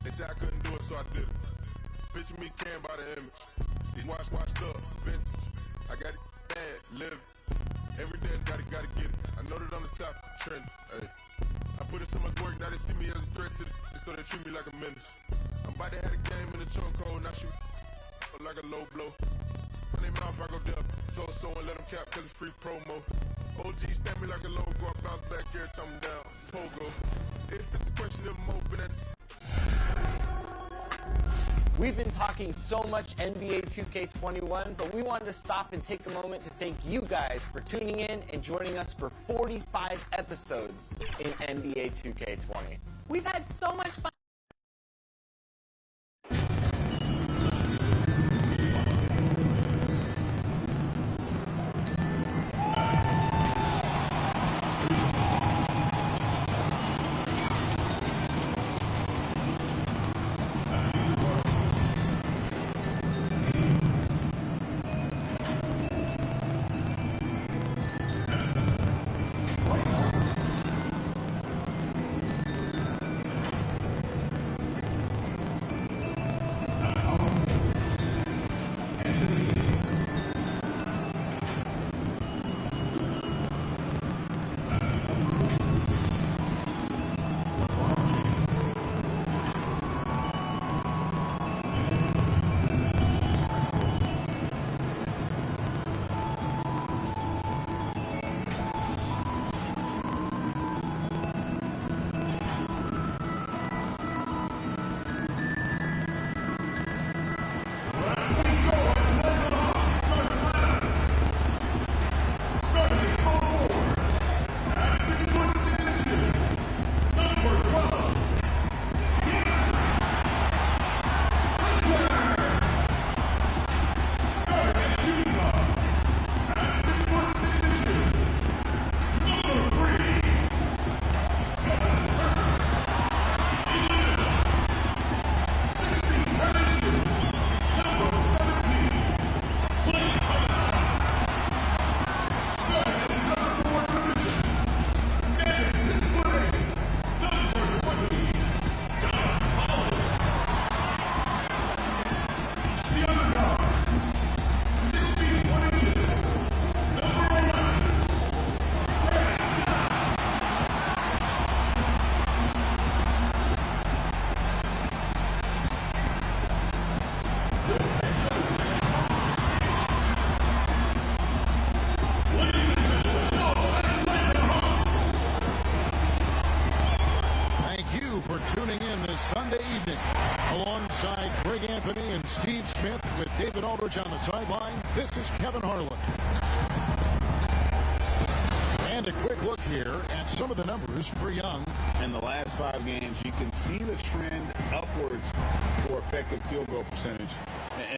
They said I couldn't do it, so I did it. Picture me caring about the image. These washed up, vintage. I got it bad, live it. Every day I gotta get it. I know that I'm the top trend. Hey. I put in so much work, now they see me as a threat to the so they treat me like a menace. I'm about to have a game in the chokehold, now she like a low blow. My name off, I go down. So and let them cap, cause it's free promo. OG stand me like a logo, I bounce back every time I'm down. Pogo. If it's a question of I'm open at We've been talking so much NBA 2K21, but we wanted to stop and take a moment to thank you guys for tuning in and joining us for 45 episodes in NBA 2K20. We've had so much fun. On the sideline, this is Kevin Harlan. And a quick look here at some of the numbers for Young. In the last 5 games, you can see the trend upwards for effective field goal percentage.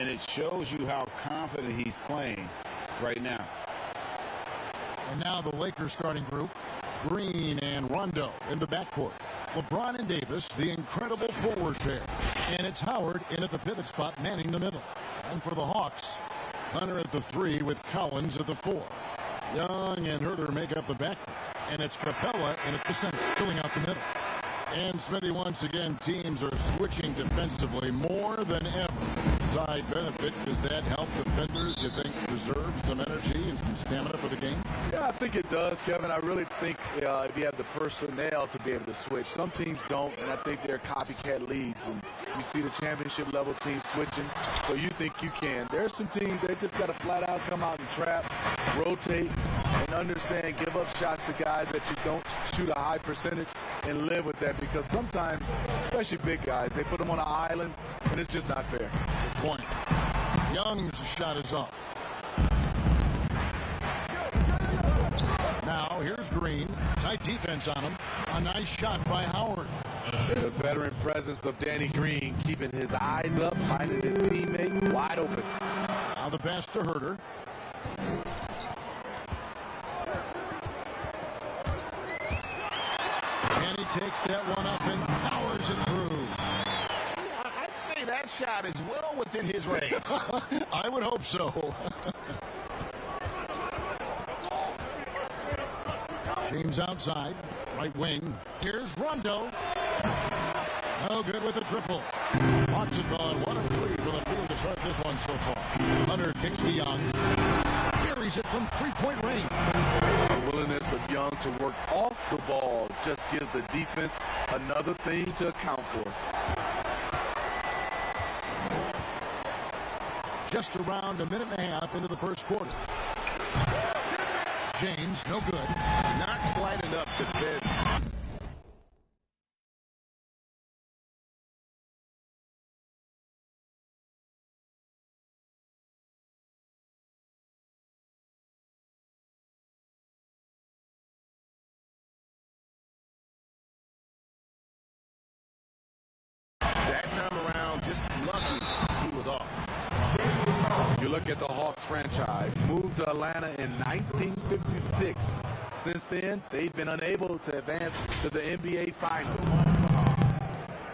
And it shows you how confident he's playing right now. And now the Lakers starting group. Green and Rondo in the backcourt. LeBron and Davis, the incredible forward pair. And it's Howard in at the pivot spot, manning the middle. And for the Hawks, Hunter at the 3 with Collins at the 4. Young and Herter make up the backcourt. And it's Capella in at the center, filling out the middle. And Smitty, once again, teams are switching defensively more than ever. Side benefit, does that help defenders, you think, preserve some energy and some stamina for the game? Yeah, I think it does, Kevin. I really think if you have the personnel to be able to switch. Some teams don't, and I think they're copycat leagues. And you see the championship level teams switching, so you think you can. There's some teams, they just got to flat out come out and trap, rotate, and understand, give up shots to guys that you don't shoot a high percentage and live with that, because sometimes, especially big guys, they put them on an island, and it's just not fair. Good point. Young's shot is off. Now, here's Green. Tight defense on him. A nice shot by Howard. The veteran presence of Danny Green, keeping his eyes up, finding his teammate wide open. Now the pass to Herter. And he takes that one up and powers it through. I'd say that shot is well within his range. I would hope so. James outside, right wing. Here's Rondo. No good with the triple. Hawks have gone 1 of 3 from the field to start this one so far. Hunter kicks to Young. Carries it from three-point range. The willingness of Young to work off the ball just gives the defense another thing to account for. Just around a minute and a half into the first quarter. James, no good. Not quite enough defense. That time around, just lucky he was off. You look at the Hawks franchise, moved to Atlanta in 1956. Since then, they've been unable to advance to the NBA Finals.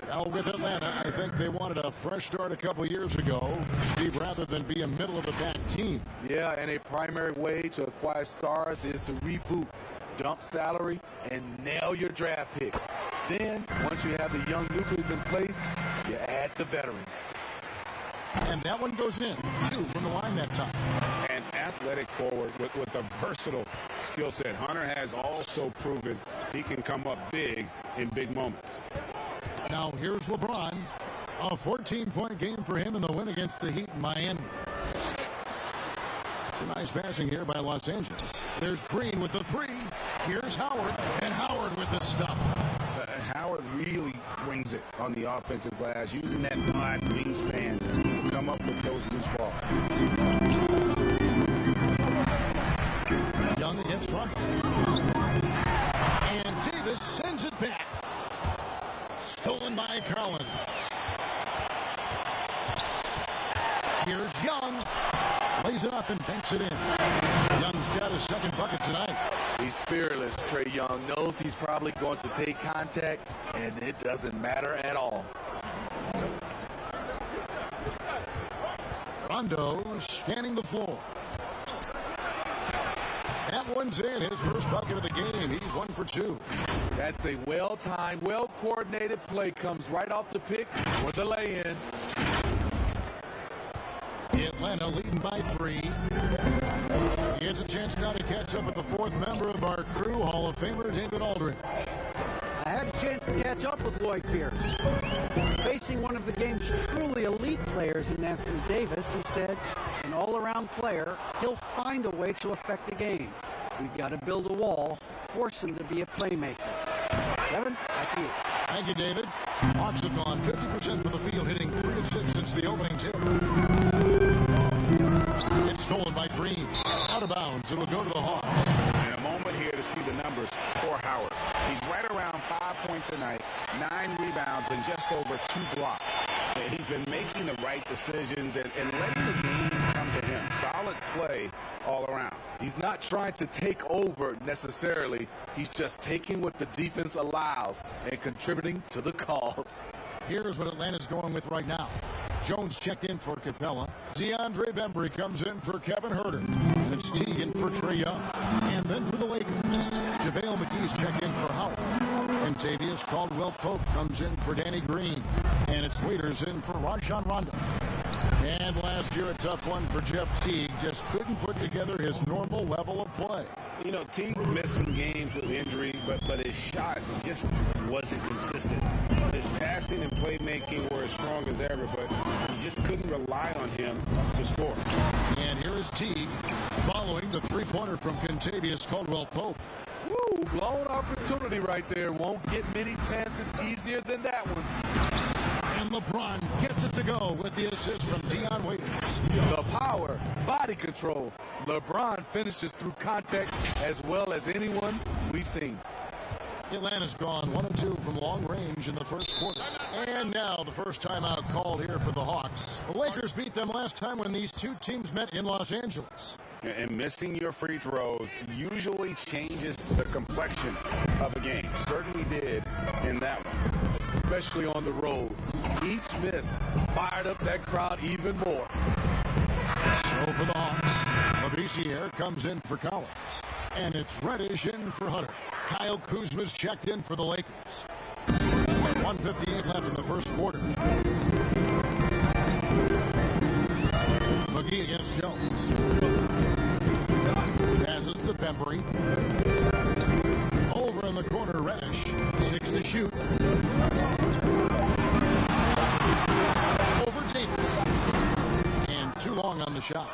Now with Atlanta, I think they wanted a fresh start a couple years ago, Steve, rather than be a middle-of-the-pack team. Yeah, and a primary way to acquire stars is to reboot, dump salary, and nail your draft picks. Then, once you have the young nucleus in place, you add the veterans. And that one goes in, 2 from the line that time. An athletic forward with a versatile skill set. Hunter has also proven he can come up big in big moments. Now here's LeBron. A 14-point game for him in the win against the Heat in Miami. It's a nice passing here by Los Angeles. There's Green with the 3. Here's Howard, and Howard with the stuff. Howard really brings it on the offensive glass, using that wide wingspan to come up with those loose balls. Young against Rondo. And Davis sends it back. Stolen by Collins. Here's Young. Plays it up and banks it in. Young's got his second bucket tonight. He's fearless. Trae Young knows he's probably going to take contact, and it doesn't matter at all. Rondo scanning the floor. That one's in. His first bucket of the game. He's 1 for 2. That's a well-timed, well-coordinated play. Comes right off the pick for the lay-in. Atlanta leading by 3. He has a chance now to catch up with the 4th member of our crew, Hall of Famer David Aldridge. I had a chance to catch up with Lloyd Pierce. Facing one of the game's truly elite players in Anthony Davis, he said, an all-around player, he'll find a way to affect the game. We've got to build a wall, force him to be a playmaker. Kevin, back to you. Thank you, David. Hawks have gone 50% from the field, hitting 3 of 6 since the opening tip. It's stolen by Green. Out of bounds. It'll go to the Hawks. And a moment here to see the numbers for Howard. He's right around 5 points a night, 9 rebounds, and just over 2 blocks. He's been making the right decisions and letting the game come to him. Solid play all around. He's not trying to take over necessarily. He's just taking what the defense allows and contributing to the cause. Here's what Atlanta's going with right now. Jones checked in for Capella. DeAndre Bembry comes in for Kevin Huerter. And it's Teagan for Trae Young. And then for the Lakers, JaVale McGee's checked in for Howard. And Tavius Caldwell-Pope comes in for Danny Green. And it's Waiters in for Rajon Rondo. And last year, a tough one for Jeff Teague. Just couldn't put together his normal level of play. You know, Teague missed some games with injury, but his shot just wasn't consistent. His passing and playmaking were as strong as ever, but you just couldn't rely on him to score. And here is Teague following the three-pointer from Kentavious Caldwell-Pope. Woo, blown opportunity right there. Won't get many chances easier than that one. And LeBron gets it to go with the assist from Dion Waiters. The power, body control. LeBron finishes through contact as well as anyone we've seen. Atlanta's gone 1 of 2 from long range in the first quarter. And now the first timeout called here for the Hawks. The Lakers beat them last time when these two teams met in Los Angeles. And missing your free throws usually changes the complexion of a game. Certainly did in that one. especially on the road. Each miss fired up that crowd even more. So for the Hawks, Labissiere comes in for Collins. And it's Reddish in for Hunter. Kyle Kuzma's checked in for the Lakers. 1:58 left in the first quarter. McGee against Jones. Passes to Bembry. Over in the corner, Reddish. 6 to shoot. Over Davis. And too long on the shot.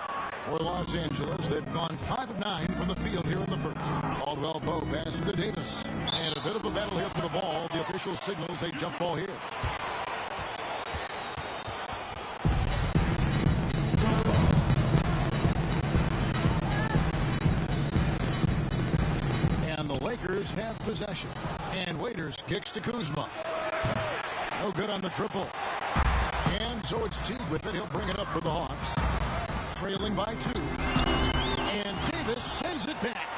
For Los Angeles, they've gone 5 of 9 from the field here in the first. Caldwell Pope passes to Davis. And a bit of a battle here for the ball. The official signals a jump ball here. And the Lakers have possession. And Waiters kicks to Kuzma. No good on the triple. And so it's Teague with it. He'll bring it up for the Hawks. Trailing by 2. And Davis sends it back.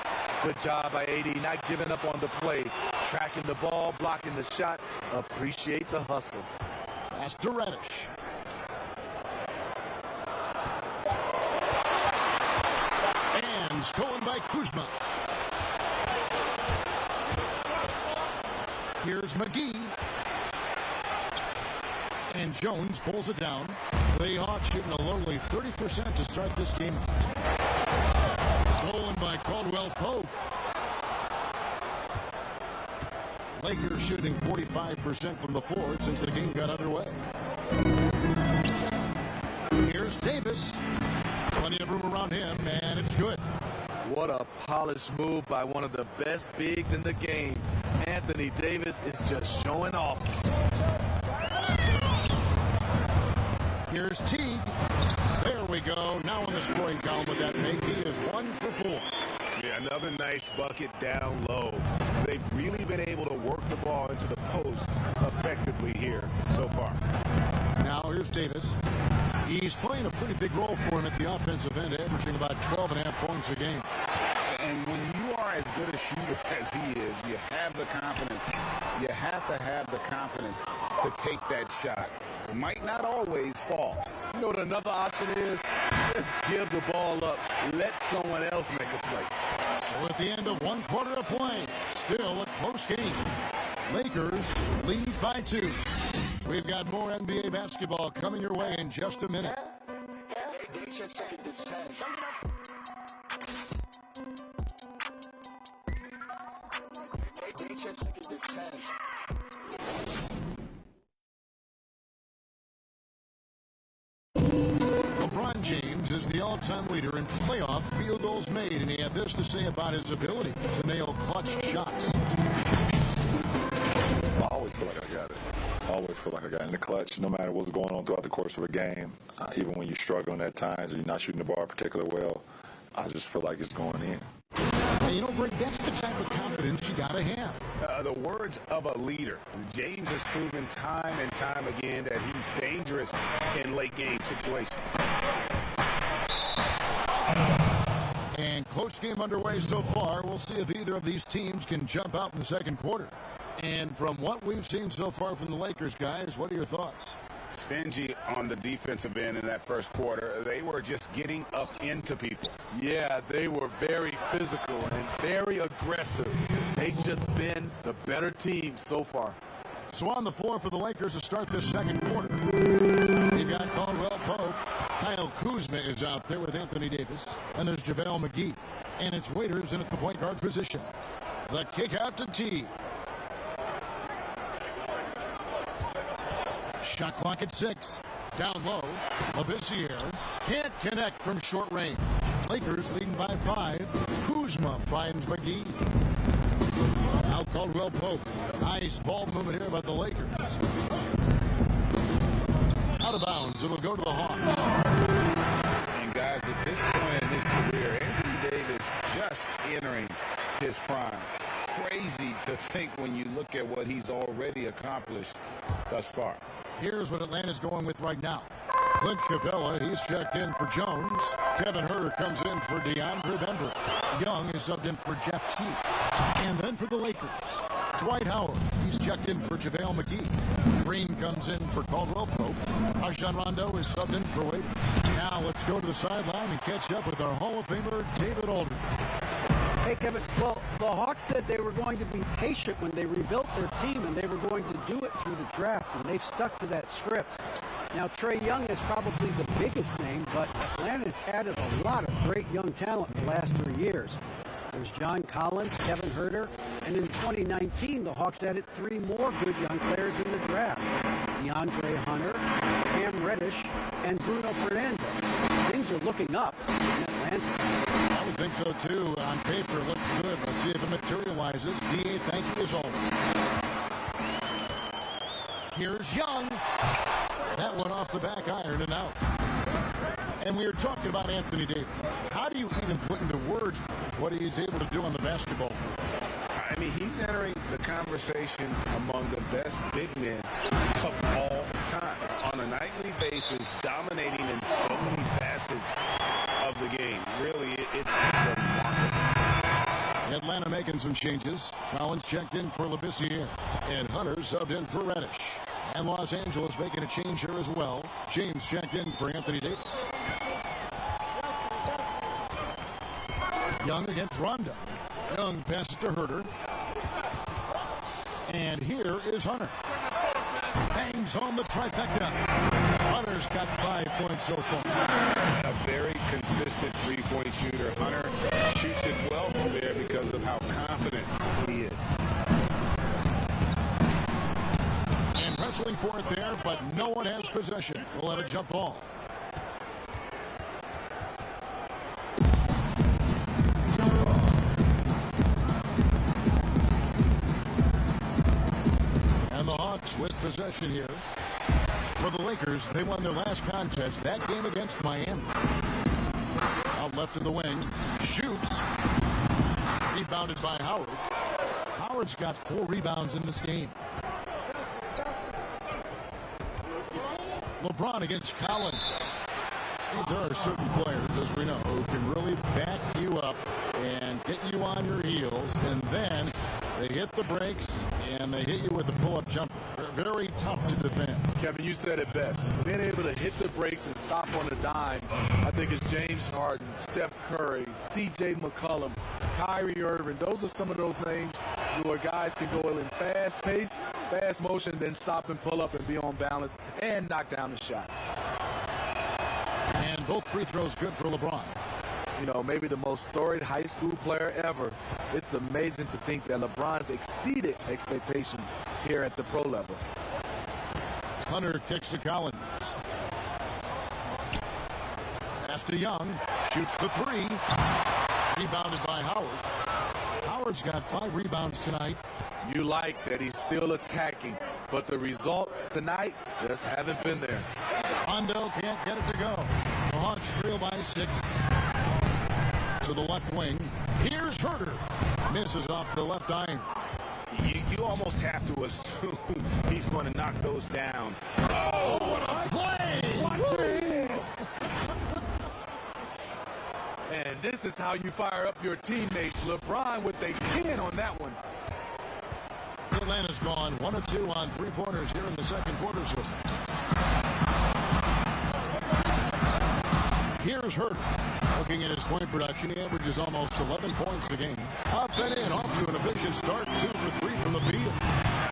Good job by AD, not giving up on the play. Tracking the ball, blocking the shot. Appreciate the hustle. Pass to Reddish. And stolen by Kuzma. Here's McGee. And Jones pulls it down. The Hawks shooting a lowly 30% to start this game. Stolen by Caldwell Pope. Lakers shooting 45% from the floor since the game got underway. Here's Davis. Plenty of room around him, and it's good. What a polished move by one of the best bigs in the game. Anthony Davis is just showing off. Here's Teague. There we go. Now in the scoring column with that make, he is 1 for 4. Yeah, another nice bucket down low. They've really been able to work the ball into the post effectively here so far. Now here's Davis. He's playing a pretty big role for him at the offensive end, averaging about 12.5 points a game. And when you are as good a shooter as he is, you have the confidence. You have to have the confidence to take that shot. It might not always fall. You know what another option is? Just give the ball up. Let someone else make a play. So at the end of 1 quarter of play, still a close game. Lakers lead by 2. We've got more NBA basketball coming your way in just a minute. LeBron James is the all-time leader in playoff field goals made, and he had this to say about his ability to nail clutch shots. I always feel like I got it. I always feel like I got it in the clutch, no matter what's going on throughout the course of a game. Even when you're struggling at times or you're not shooting the ball particularly well, I just feel like it's going in. And you know, Greg, that's the type of confidence you got to have. The words of a leader. James has proven time and time again that he's dangerous in late game situations. And close game underway so far. We'll see if either of these teams can jump out in the second quarter. And from what we've seen so far from the Lakers, guys, what are your thoughts? Stingy on the defensive end in that first quarter. They were just getting up into people. Yeah, they were very physical and very aggressive. They've just been the better team so far. So on the floor for the Lakers to start this second quarter. You've got Caldwell Pope. Kyle Kuzma is out there with Anthony Davis. And there's JaVale McGee. And it's Waiters in at the point guard position. The kick out to T. Shot clock at 6. Down low. Labissiere can't connect from short range. Lakers leading by 5. Kuzma finds McGee. Now Caldwell Pope. Nice ball movement here by the Lakers. Out of bounds. It'll go to the Hawks. And guys, at this point in his career, Anthony Davis just entering his prime. Crazy to think when you look at what he's already accomplished thus far. Here's what Atlanta's going with right now. Clint Capella, he's checked in for Jones. Kevin Huerter comes in for DeAndre Bembry. Young is subbed in for Jeff Teague. And then for the Lakers, Dwight Howard, he's checked in for JaVale McGee. Green comes in for Caldwell Pope. Rajon Rondo is subbed in for Waiters. Now let's go to the sideline and catch up with our Hall of Famer, David Aldridge. Hey, Kevin. Well, the Hawks said they were going to be patient when they rebuilt their team, and they were going to do it through the draft, and they've stuck to that script. Now, Trae Young is probably the biggest name, but Atlanta's added a lot of great young talent in the last 3 years. There's John Collins, Kevin Huerter, and in 2019, the Hawks added 3 more good young players in the draft. DeAndre Hunter, Cam Reddish, and Bruno Fernando. Things are looking up in Atlanta. I would think so, too. On paper, it looks good. Let's see if it materializes. D.A., thank you as always. Here's Young. That one off the back iron and out. And we were talking about Anthony Davis. How do you even put into words what he's able to do on the basketball field? I mean, he's entering the conversation among the best big men of all time. On a nightly basis, dominating in so many facets of the game. Really, it's remarkable. Atlanta making some changes. Collins checked in for Labissiere. And Hunter subbed in for Reddish. And Los Angeles making a change here as well. James checked in for Anthony Davis. Young against Rondo. Young passes to Huerter. And here is Hunter. Bangs home the trifecta. Hunter's got 5 points so far. A very consistent three-point shooter. Hunter shoots it well from there because of how confident he is. And wrestling for it there, but no one has possession. We'll have a jump ball. And the Hawks with possession here. For the Lakers, they won their last contest, that game against Miami. Out left in the wing, shoots. Rebounded by Howard. Howard's got 4 rebounds in this game. LeBron against Collins. There are certain players, as we know, who can really back you up and get you on your heels, and then they hit the brakes and they hit you with a pull-up jumper. Very tough to defend. Kevin, you said it best. Being able to hit the brakes and stop on a dime, I think it's James Harden, Steph Curry, C.J. McCollum, Kyrie Irving. Those are some of those names where guys can go in fast pace, fast motion, then stop and pull up and be on balance and knock down the shot. And both free throws good for LeBron. You know, maybe the most storied high school player ever. It's amazing to think that LeBron's exceeded expectation here at the pro level. Hunter kicks to Collins. Pass to Young. Shoots the 3. Rebounded by Howard. Howard's got 5 rebounds tonight. You like that he's still attacking, but the results tonight just haven't been there. Rondo can't get it to go. The Hawks trail by 6. To the left wing. Here's Huerter. Misses off the left iron. You almost have to assume he's going to knock those down. Oh, what a play! And this is how you fire up your teammates. LeBron with a 10 on that one. Atlanta's gone 1 of 2 on 3-pointers here in the second quarter. So here's Huerter. Looking at his point production, he averages almost 11 points a game. Up and in, off to an efficient start, 2 for 3 from the field.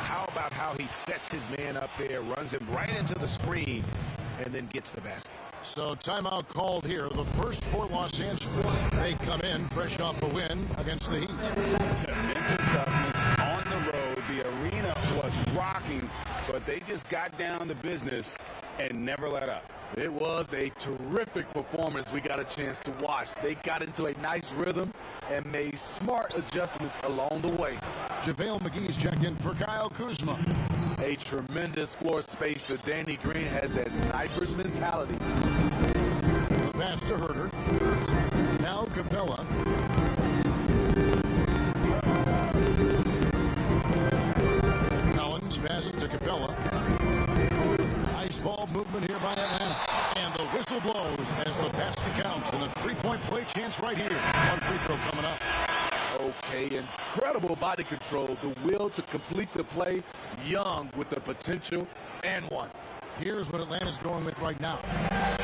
How about how he sets his man up there, runs him right into the screen, and then gets the basket. So timeout called here, the first for Los Angeles. They come in fresh off a win against the Heat. Mental toughness on the road. The arena was rocking, but they just got down to business and never let up. It was a terrific performance we got a chance to watch. They got into a nice rhythm and made smart adjustments along the way. JaVale McGee's checked in for Kyle Kuzma. A tremendous floor spacer. Danny Green has that sniper's mentality. The pass to Huerter. Now Capella. Collins passes to Capella. Nice ball movement here by Atlanta. And the whistle blows as the basket counts. And a 3-point play chance right here. One free throw coming up. okay. Incredible body control, the will to complete the play, young with the potential, and one. Here's what Atlanta's going with right now.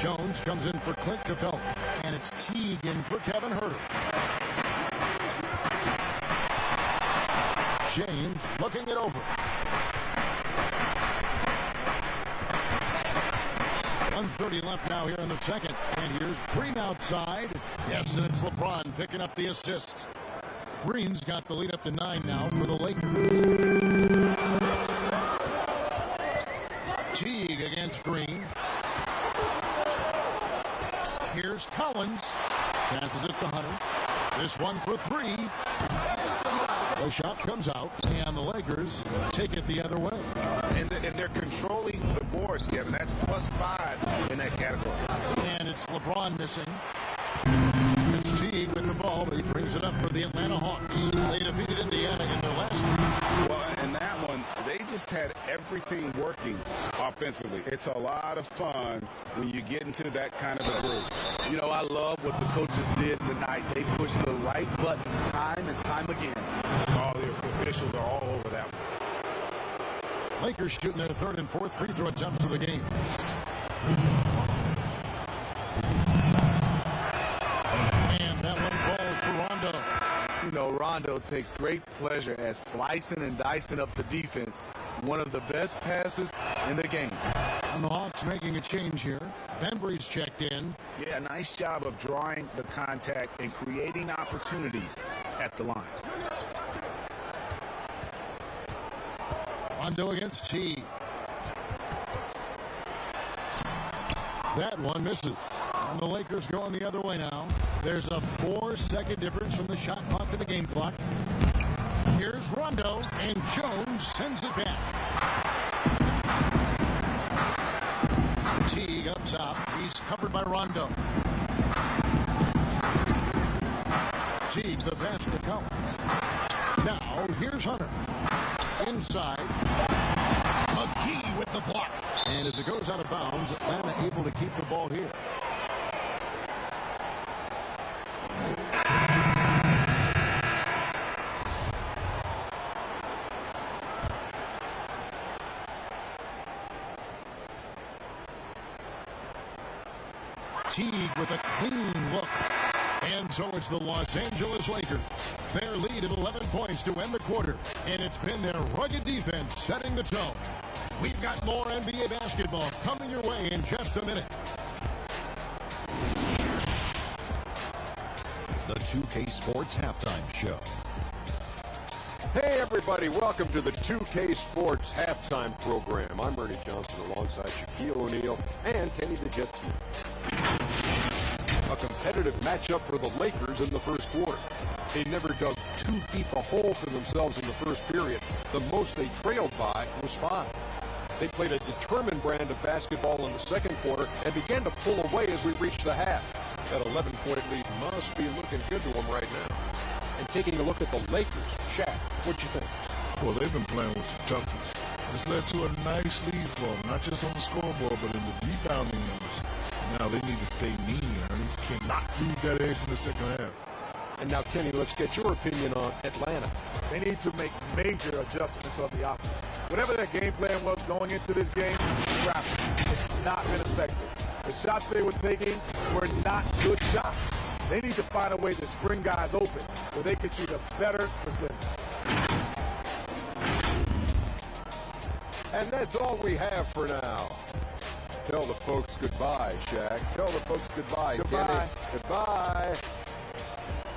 Jones comes in for Clint Capella, and it's Teague in for Kevin Herter. James looking it over. 1:30 left now here in the second. And here's Green outside. Yes, and it's LeBron picking up the assist. Green's got the lead up to 9 now for the Lakers. Teague against Green. Here's Collins. Passes it to Hunter. This one for 3. The shot comes out, and the Lakers take it the other way. And they're controlling the boards, Kevin. That's +5 in that category. And it's LeBron missing. It's Teague with the ball, but he brings it up for the Atlanta Hawks. They defeated Indiana in their last game. Well, in that one, they just had everything working offensively. It's a lot of fun when you get into that kind of a group. You know, I love what the coaches did tonight. They pushed the right buttons time and time again. All the officials are all over that one. Lakers shooting their 3rd and 4th free throw attempts of the game. And that one falls for Rondo. You know, Rondo takes great pleasure at slicing and dicing up the defense. One of the best passes in the game. And the Hawks making a change here. Bembry's checked in. Yeah, nice job of drawing the contact and creating opportunities at the line. Rondo against Teague. That one misses. And the Lakers going the other way now. There's a 4-second difference from the shot clock to the game clock. Here's Rondo, and Jones sends it back. Teague up top. He's covered by Rondo. Teague, the pass to Collins. Now, here's Hunter. Inside. McGee with the block. And as it goes out of bounds, Atlanta able to keep the ball here. Teague with a clean look. And so it's the Los Angeles Lakers. Their lead at 11 points to end the quarter. And it's been their rugged defense setting the tone. We've got more NBA basketball coming your way in just a minute. The 2K Sports Halftime Show. Hey everybody, welcome to the 2K Sports Halftime Program. I'm Ernie Johnson alongside Shaquille O'Neal and Kenny the Jet Smith. A competitive matchup for the Lakers in the first quarter. They never dug too deep a hole for themselves in the first period. The most they trailed by was 5. They played a determined brand of basketball in the second quarter and began to pull away as we reached the half. That 11-point lead must be looking good to them right now. And taking a look at the Lakers, Shaq, what you think? Well, they've been playing with some toughness. This led to a nice lead for them, not just on the scoreboard, but in the rebounding numbers. Now they need to stay mean, Ernie. Cannot lose that edge in the second half. And now, Kenny, let's get your opinion on Atlanta. They need to make major adjustments on the offense. Whatever their game plan was going into this game, crap, it's not been effective. The shots they were taking were not good shots. They need to find a way to spring guys open where they can shoot a better percentage. And that's all we have for now. Tell the folks goodbye, Shaq. Tell the folks goodbye, Goodbye. Kenny. Goodbye.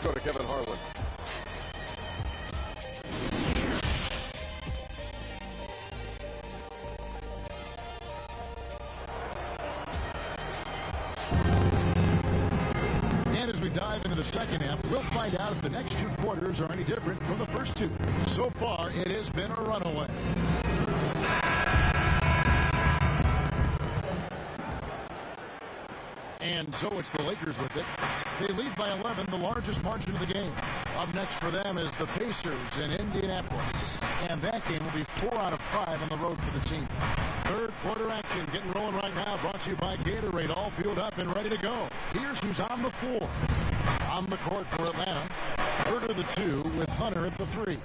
Go to Kevin Harlan. And as we dive into the second half, we'll find out if the next 2 quarters are any different from the first 2. So far, it has been a runaway. And so it's the Lakers with it. They lead by 11, the largest margin of the game. Up next for them is the Pacers in Indianapolis. And that game will be 4 out of 5 on the road for the team. Third quarter action getting rolling right now, brought to you by Gatorade, all fueled up and ready to go. Here's who's on the floor. On the court for Atlanta, Herder the 2 with Hunter at the 3.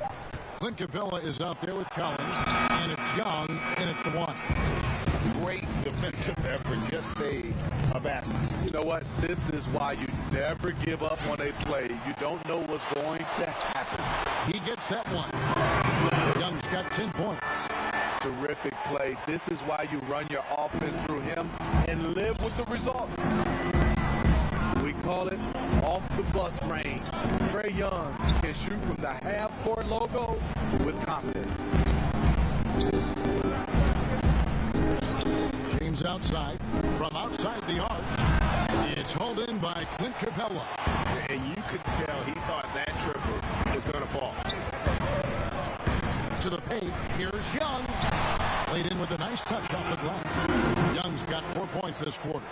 Clint Capella is out there with Collins, and it's Young in at the 1. Great defensive effort, just saved a basket. You know what? This is why you never give up on a play. You don't know what's going to happen. He gets that one. Young's got 10 points. Terrific play. This is why you run your offense through him and live with the results. We call it off the bus rain. Trae Young can shoot from the half-court logo with confidence. James outside. From outside the arc, it's hauled in by Clint Capella. And you could tell he thought that triple was going to fall. To the paint, here's Young. Played in with a nice touch off the glass. Young's got 4 points this quarter.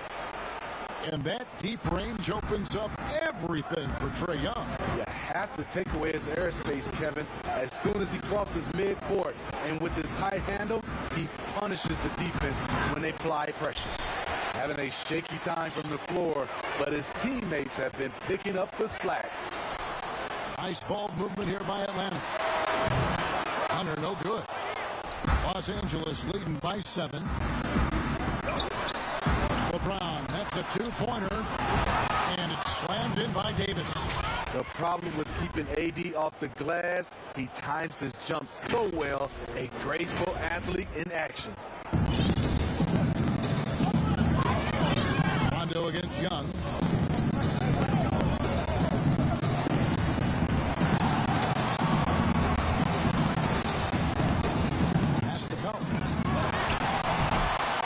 And that deep range opens up everything for Trae Young. You have to take away his airspace, Kevin, as soon as he crosses midcourt. And with his tight handle, he punishes the defense when they apply pressure. Having a shaky time from the floor, but his teammates have been picking up the slack. Nice ball movement here by Atlanta. Hunter, no good. Los Angeles leading by 7. LeBron, that's a 2-pointer, and it's slammed in by Davis. The problem with keeping AD off the glass, he times his jump so well, a graceful athlete in action. Rondo against Young.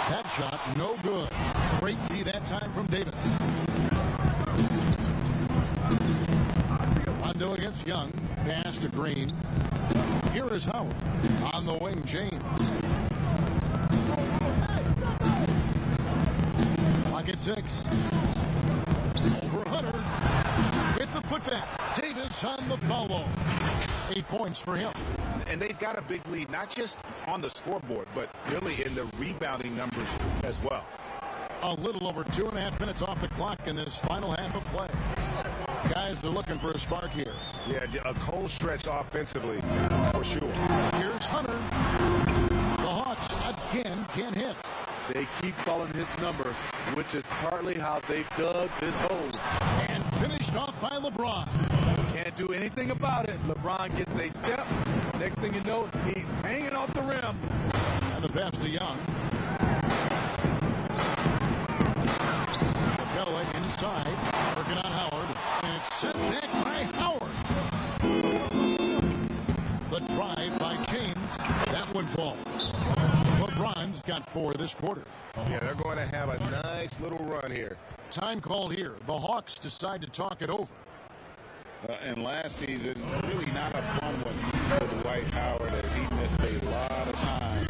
That shot, no good. Great D that time from Davis. Rondo against Young. Pass to Green. Here is Howard. On the wing, James. Clock at 6. Over Hunter. With the putback. Davis on the follow. 8 points for him. And they've got a big lead, not just on the scoreboard, but really in the rebounding numbers as well. A little over 2.5 minutes off the clock in this final half of play. Guys are looking for a spark here. Yeah, a cold stretch offensively, for sure. Here's Hunter. The Hawks again can't hit. They keep calling his number, which is partly how they've dug this hole. And finished off by LeBron. Can't do anything about it. LeBron gets a step. Next thing you know, he's hanging off the rim. And the pass to Young. Capella inside. Working on Howard. And it's sent back by Howard. The drive by James. That one falls. LeBron's got 4 this quarter. Yeah, they're going to have a nice little run here. Time called here. The Hawks decide to talk it over. And last season, really not a fun one for Dwight Howard as he missed a lot of time.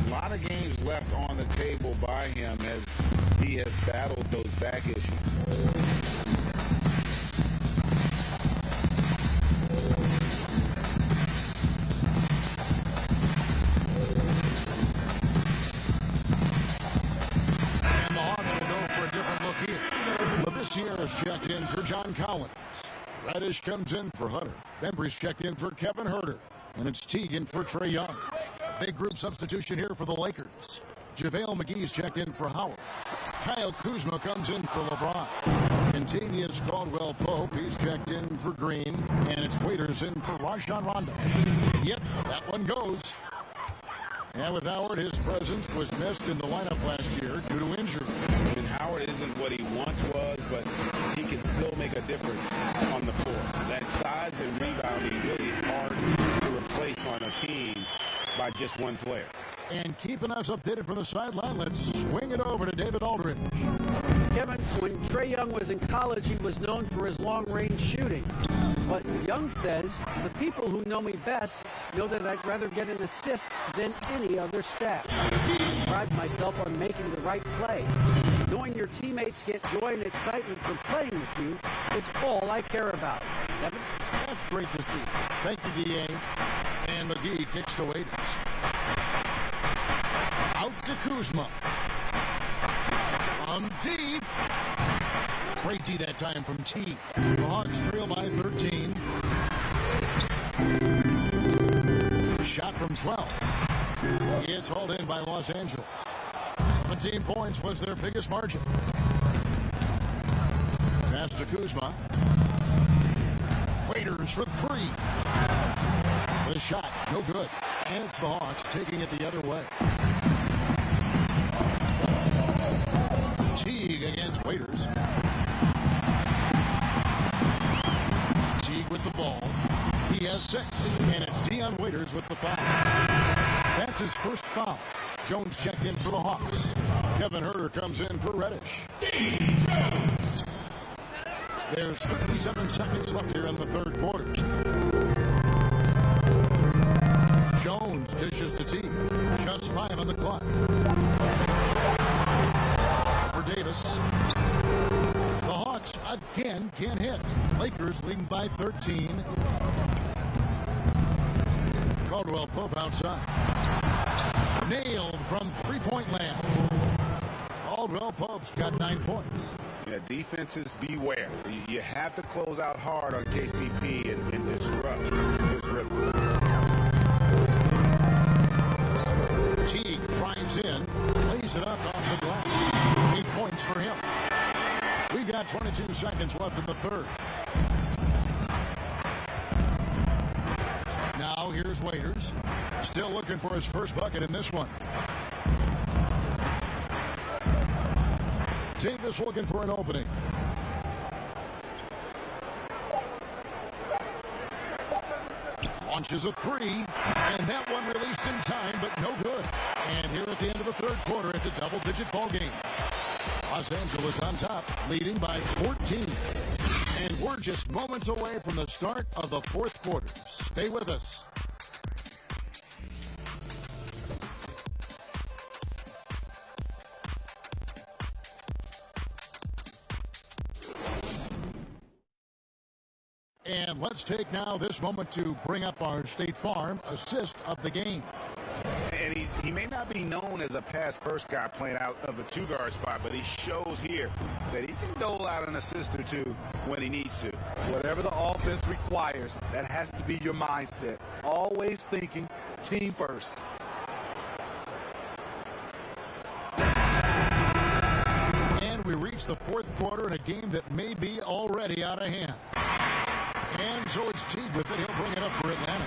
A lot of games left on the table by him as he has battled those back issues. And the Hawks will go for a different look here. Labissiere is checked in for John Collins. Reddish comes in for Hunter. Bembry's checked in for Kevin Herter. And it's Teague for Trae Young. Big group substitution here for the Lakers. JaVale McGee's checked in for Howard. Kyle Kuzma comes in for LeBron. Contagious Caldwell Pope, he's checked in for Green. And it's Waiters in for Rajon Rondo. Yep, that one goes. And with Howard, his presence was missed in the lineup last year due to injury. And Howard isn't what he once was, but he can still make a difference on the floor. That size and rebounding really hard to replace on a team by just one player. And keeping us updated from the sideline, let's swing it over to David Aldridge. Kevin, when Trae Young was in college, he was known for his long-range shooting. But Young says, the people who know me best know that I'd rather get an assist than any other stat. I pride myself on making the right play. Knowing your teammates get joy and excitement from playing with you is all I care about. Kevin? That's great to see. Thank you, D.A. And McGee kicks to Waiters. Out to Kuzma. From deep. Great D that time from T. The Hawks trail by 13. Shot from 12. It's hauled in by Los Angeles. 17 points was their biggest margin. Pass to Kuzma. Waiters for 3. The shot, no good. And it's the Hawks taking it the other way. Teague against Waiters. Teague with the ball. He has 6. And it's Dion Waiters with the foul. That's his first foul. Jones checked in for the Hawks. Kevin Herter comes in for Reddish. There's 37 seconds left here in the third quarter. Jones dishes to T. Just 5 on the clock. For Davis. The Hawks again can't hit. Lakers leading by 13. Caldwell Pope outside. Nailed from three-point land. Caldwell Pope's got 9 points. Yeah, defenses beware. You have to close out hard on KCP and disrupt this rhythm. Teague drives in, lays it up off the glass. 8 points for him. We've got 22 seconds left in the third. Now here's Waiters. Still looking for his first bucket in this one. Davis looking for an opening. Launches a 3, and that one released in time, but no good. And here at the end of the third quarter, it's a double-digit ball game. Los Angeles on top, leading by 14. And we're just moments away from the start of the fourth quarter. Stay with us. And let's take now this moment to bring up our State Farm assist of the game. And he may not be known as a pass-first guy playing out of the two-guard spot, but he shows here that he can dole out an assist or two when he needs to. Whatever the offense requires, that has to be your mindset. Always thinking team first. And we reach the fourth quarter in a game that may be already out of hand. And so it's Teague with it. He'll bring it up for Atlanta.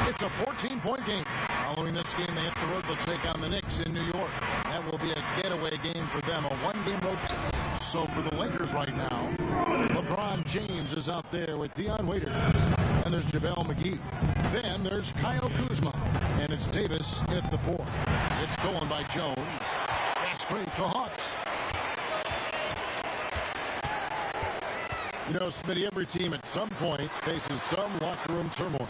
It's a 14-point game. Following this game, they hit the road. They'll take on the Knicks in New York. That will be a getaway game for them, a one-game road trip. So for the Lakers right now, LeBron James is out there with Dion Waiters. And there's JaVale McGee. Then there's Kyle Kuzma. And it's Davis at the 4. It's stolen by Jones. Fast break, the Hawks. You know, Smitty, every team at some point faces some locker room turmoil.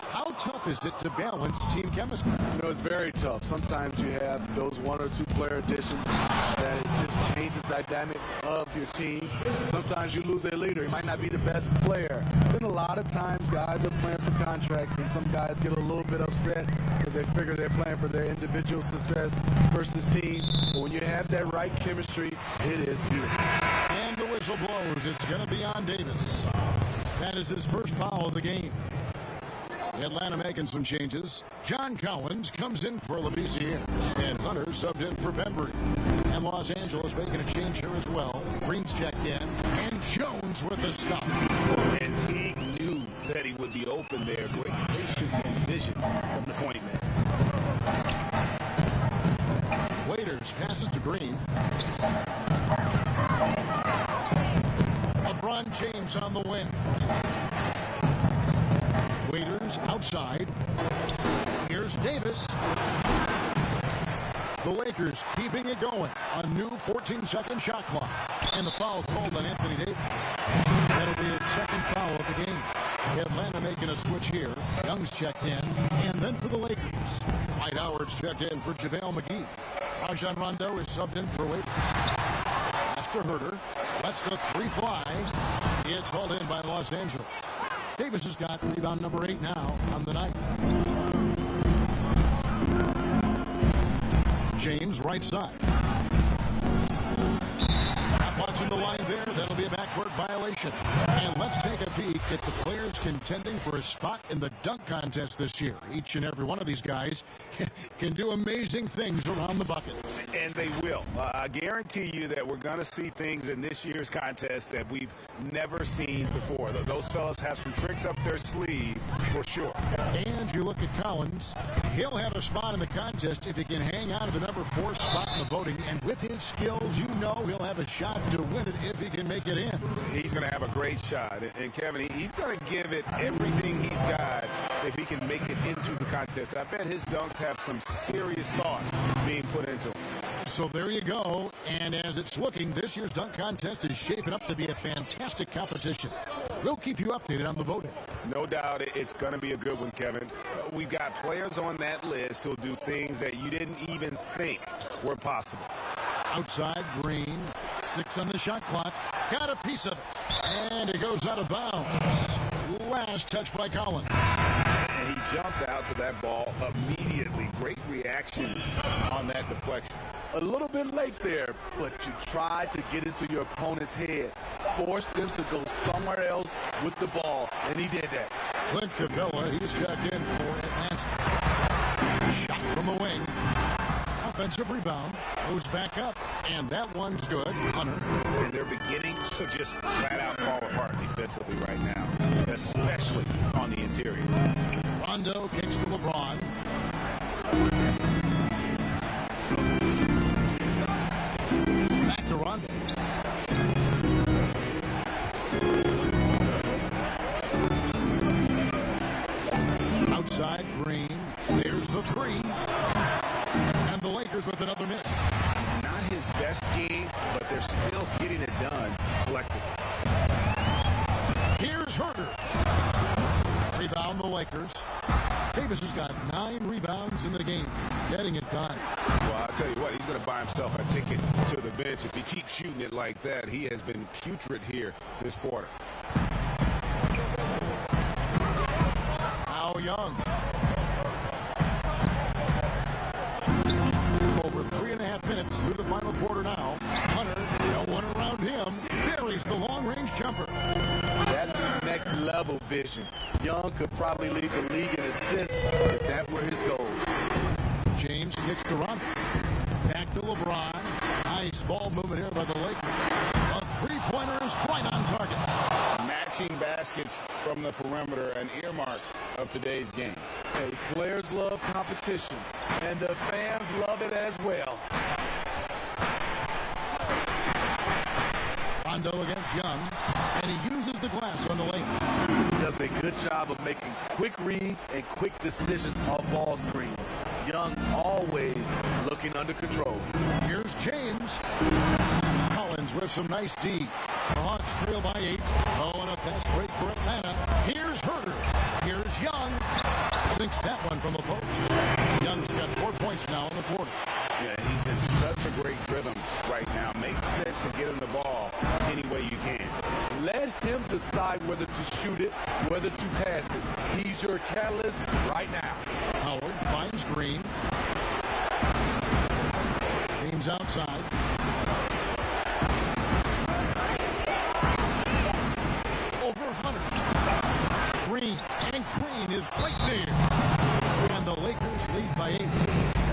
How tough is it to balance team chemistry? You know, it's very tough. Sometimes you have those 1 or 2 player additions that it just changes the dynamic of your team. Sometimes you lose a leader. He might not be the best player. Then a lot of times guys are playing for contracts, and some guys get a little bit upset because they figure they're playing for their individual success versus team. But when you have that right chemistry, it is beautiful. And the whistle blows. It's going to be on Davis. That is his first foul of the game. Atlanta making some changes. John Collins comes in for Labissiere. And Hunter subbed in for Bembry. And Los Angeles making a change here as well. Green's checked in. And Jones with the stop. And Teague knew that he would be open there. Great patience and vision from the point man. Waiters passes to Green. LeBron James on the wing. Waiters outside. Here's Davis. The Lakers keeping it going. A new 14-second shot clock. And the foul called on Anthony Davis. That'll be his second foul of the game. Atlanta making a switch here. Young's checked in. And then for the Lakers, Dwight Howard's checked in for JaVale McGee. Rajon Rondo is subbed in for Waiters. Pass to Herter. Lets the 3 fly. It's hauled in by Los Angeles. Davis has got rebound number 8 now on the night. James right side. Watches Crossing the line there, that'll be a backcourt violation. And let's take a peek at the players contending for a spot in the dunk contest this year. Each and every one of these guys can do amazing things around the bucket. And they will. I guarantee you that we're going to see things in this year's contest that we've never seen before. Those fellas have some tricks up their sleeve for sure. And you look at Collins, he'll have a spot in the contest if he can hang out of the number 4 spot in the voting. And with his skills, you know he'll have a shot to win it if he can make it in. He's going to have a great shot. And Kevin, he's going to give it everything he's got if he can make it into the contest. I bet his dunks have some serious thought being put into them. So there you go. And as it's looking, this year's dunk contest is shaping up to be a fantastic competition. We'll keep you updated on the voting. No doubt it's going to be a good one, Kevin. We've got players on that list who'll do things that you didn't even think were possible. Outside, Green, 6 on the shot clock. Got a piece of it. And it goes out of bounds. Last touch by Collins. And he jumped out to that ball immediately. Great reaction on that deflection. A little bit late there, but you tried to get into your opponent's head. Forced them to go somewhere else with the ball, and he did that. Clint Capella, he's checked in for Atlanta. Shot from the wing. Offensive rebound. Goes back up, and that one's good. Hunter. And they're beginning to just flat out fall apart defensively right now, especially on the interior. Rondo kicks to LeBron. Back to Rondo. Outside, Green. There's the 3. And the Lakers with another miss. Not his best game, but they're still getting it done collectively. Here's Herder. Rebound the Lakers. Davis has got 9 rebounds in the game, getting it done. Well, I'll tell you what, he's going to buy himself a ticket to the bench. If he keeps shooting it like that, he has been putrid here this quarter. Now Young. Over 3.5 minutes through the final quarter now. Hunter, no one around him, buries the long-range jumper. That's next level vision. Young could probably lead the league in assists if that were his goal. James kicks to Rondo. Back to LeBron. Nice ball movement here by the Lakers. A 3-pointer is right on target. Matching baskets from the perimeter, an earmark of today's game. Hey, players love competition, and the fans love it as well. Rondo against Young, and he uses the glass on the Lakers. He does a good job of making quick reads and quick decisions on ball screens. Young always looking under control. Here's James. Collins with some nice D. The Hawks trail by 8. Oh, and a fast break for Atlanta. Here's Herder. Here's Young. Sinks that one from the post. Young's got 4 points now in the quarter. Yeah, he's in such a great rhythm right now. Makes sense to get him the ball any way you can. Let him decide whether to shoot it, whether to pass it. He's your catalyst right now. Howard finds Green. James outside. Over Hunter. Green, and Green is right there. And the Lakers lead by 8.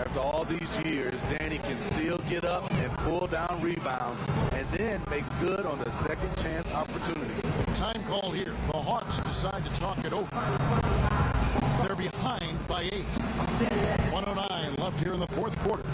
After all these years, Danny can still get up and pull down rebounds, and then makes good on the second chance opportunity. Time call here. The Hawks decide to talk it over. They're behind by 8. 1:09 left here in the fourth quarter.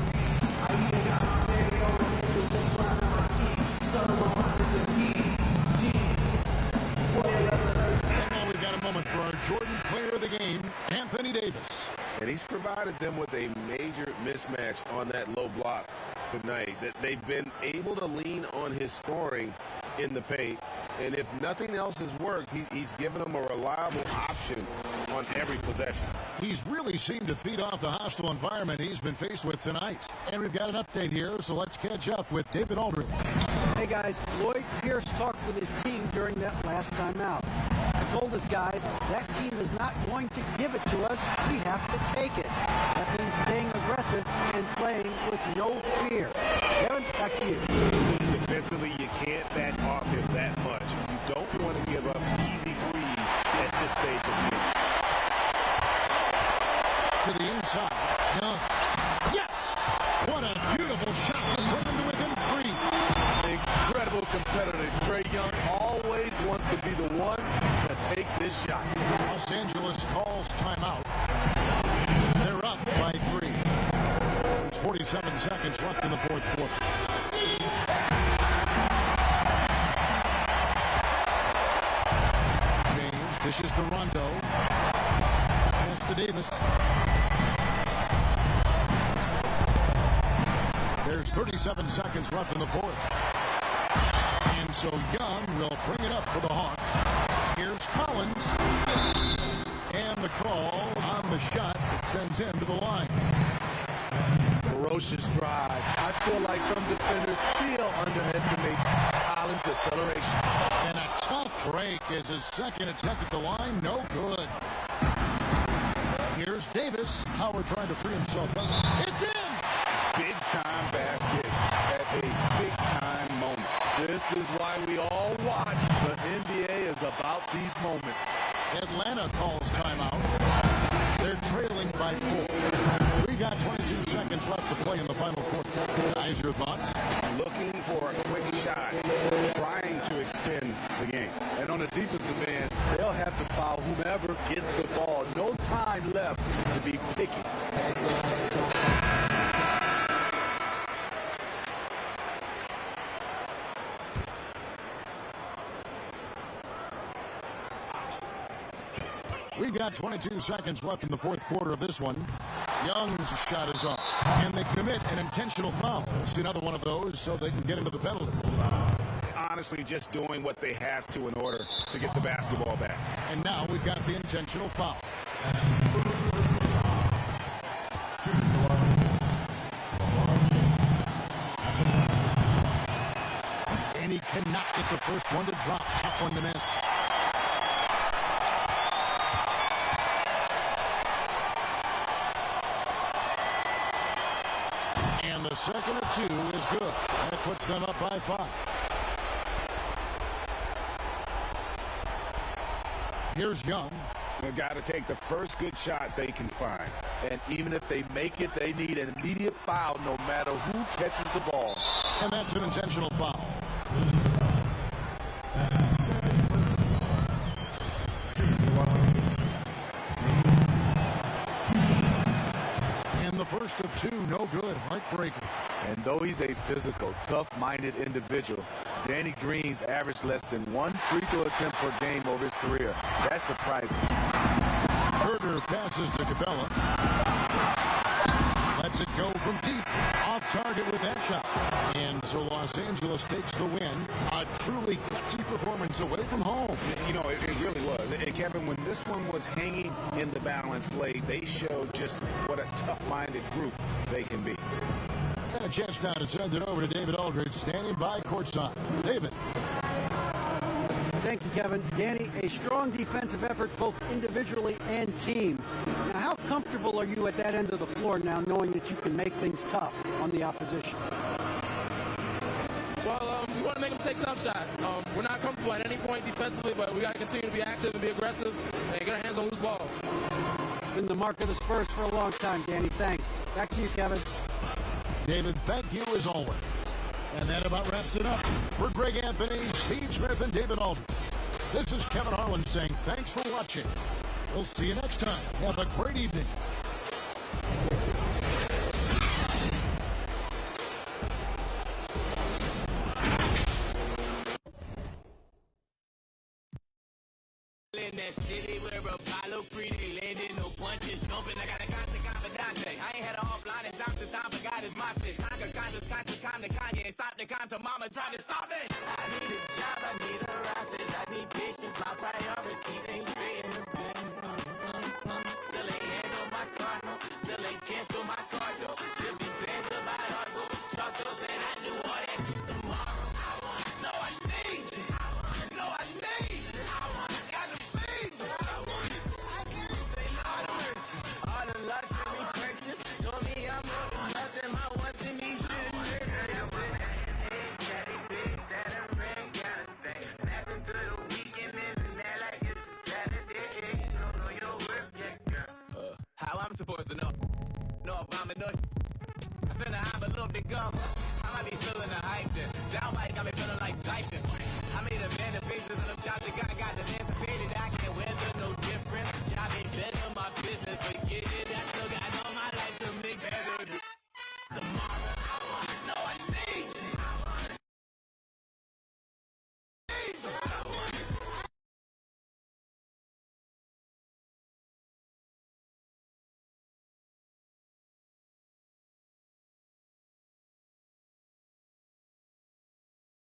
And now we've got a moment for our Jordan player of the game, Anthony Davis. And he's provided them with a major mismatch on that low block tonight. That they've been able to lean on his scoring in the paint. And if nothing else has worked, he's given them a reliable option on every possession. He's really seemed to feed off the hostile environment he's been faced with tonight. And we've got an update here, so let's catch up with David Aldridge. Hey guys, Lloyd Pierce talked with his team during that last time out. He told us guys, that team is not going to give it to us. We have to take it. That means staying aggressive and playing with no fear. Kevin, back to you. defensively, you can't back off him that much. You don't want to give up easy threes at this stage of the game. To the inside. No. Yes! What a beautiful shot to bring him to within 3. Incredible competitor. Trae Young always wants to be the one to take this shot. Los Angeles calls timeout. They're up by 3. There's 47 seconds left in the fourth quarter. James dishes to Rondo. Pass to Davis. There's 37 seconds left in the fourth. And so Young will bring it up for the Hawks. Here's Collins. And the call on the shot that sends him to the line. Ferocious drive. I feel like some defenders still underestimate Collins' acceleration. And a tough break as his second attempt at the line. No good. Here's Davis. Howard trying to free himself up. It's in! Big-time basket at a big-time moment. This is why we all watch. The NBA is about these moments. Atlanta calls timeout. They're trailing by 4. We got 22 seconds left to play in the final quarter. Guys, your thoughts? Looking for a quick shot, trying to extend the game. And on the defensive end, they'll have to foul whomever gets the ball. No time left to be picky. We've got 22 seconds left in the fourth quarter of this one. Young's shot is off. And they commit an intentional foul. See another one of those so they can get into the penalty. Honestly, just doing what they have to in order to get the basketball back. And now we've got the intentional foul. And he cannot get the first one to drop. Tough one to miss. And the second of 2 is good. That puts them up by 5. Here's Young. They've got to take the first good shot they can find. And even if they make it, they need an immediate foul no matter who catches the ball. And that's an intentional foul. And the first of 2, no good. Heartbreaker. And though he's a physical, tough-minded individual, Danny Green's averaged less than 1 free throw attempt per game over his career. That's surprising. Herder passes to Cabela. Lets it go from deep. Off target with that shot. And so Los Angeles takes the win. A truly gutsy performance away from home. You know, it really was. And Kevin, when this one was hanging in the balance late, they showed just what a tough-minded group they can be. Got a chance now to send it over to David Aldridge, standing by courtside. David. Thank you, Kevin. Danny, a strong defensive effort both individually and team. Now, how comfortable are you at that end of the floor now, knowing that you can make things tough on the opposition? Well, we want to make them take tough shots. We're not comfortable at any point defensively, but we got to continue to be active and be aggressive and get our hands on loose balls. Been the mark of the Spurs for a long time, Danny. Thanks. Back to you, Kevin. David, thank you as always. And that about wraps it up. For Greg Anthony, Steve Smith, and David Aldridge, this is Kevin Harlan saying thanks for watching. We'll see you next time. Have a great evening. In that city where Apollo pretty landing, no punches jumping. I got a confidante. I ain't had an offline and time forgot his my fish. Conscious, Kanye, stop the conto. Mama trying to stop it. I need a job, I need a rise, I need patience. My priorities ain't fitting the bin. Still ain't handle my car, no. Still ain't cancel my car, though. Should be fans of my heart, go. Chalk those and I do all that tomorrow. No, I need you. No, I need you. All the luxury purchase told me I'm more than nothing. My wants and needs shouldn't hurt. mama knows. I send a high, but little bit gum. I might be still in the hype then. Soundbite got me feeling like Tyson. I made a man of faces and I'm chopped. Got the emancipated. I can't weather no different. Y'all ain't better my business. Forget it. I still got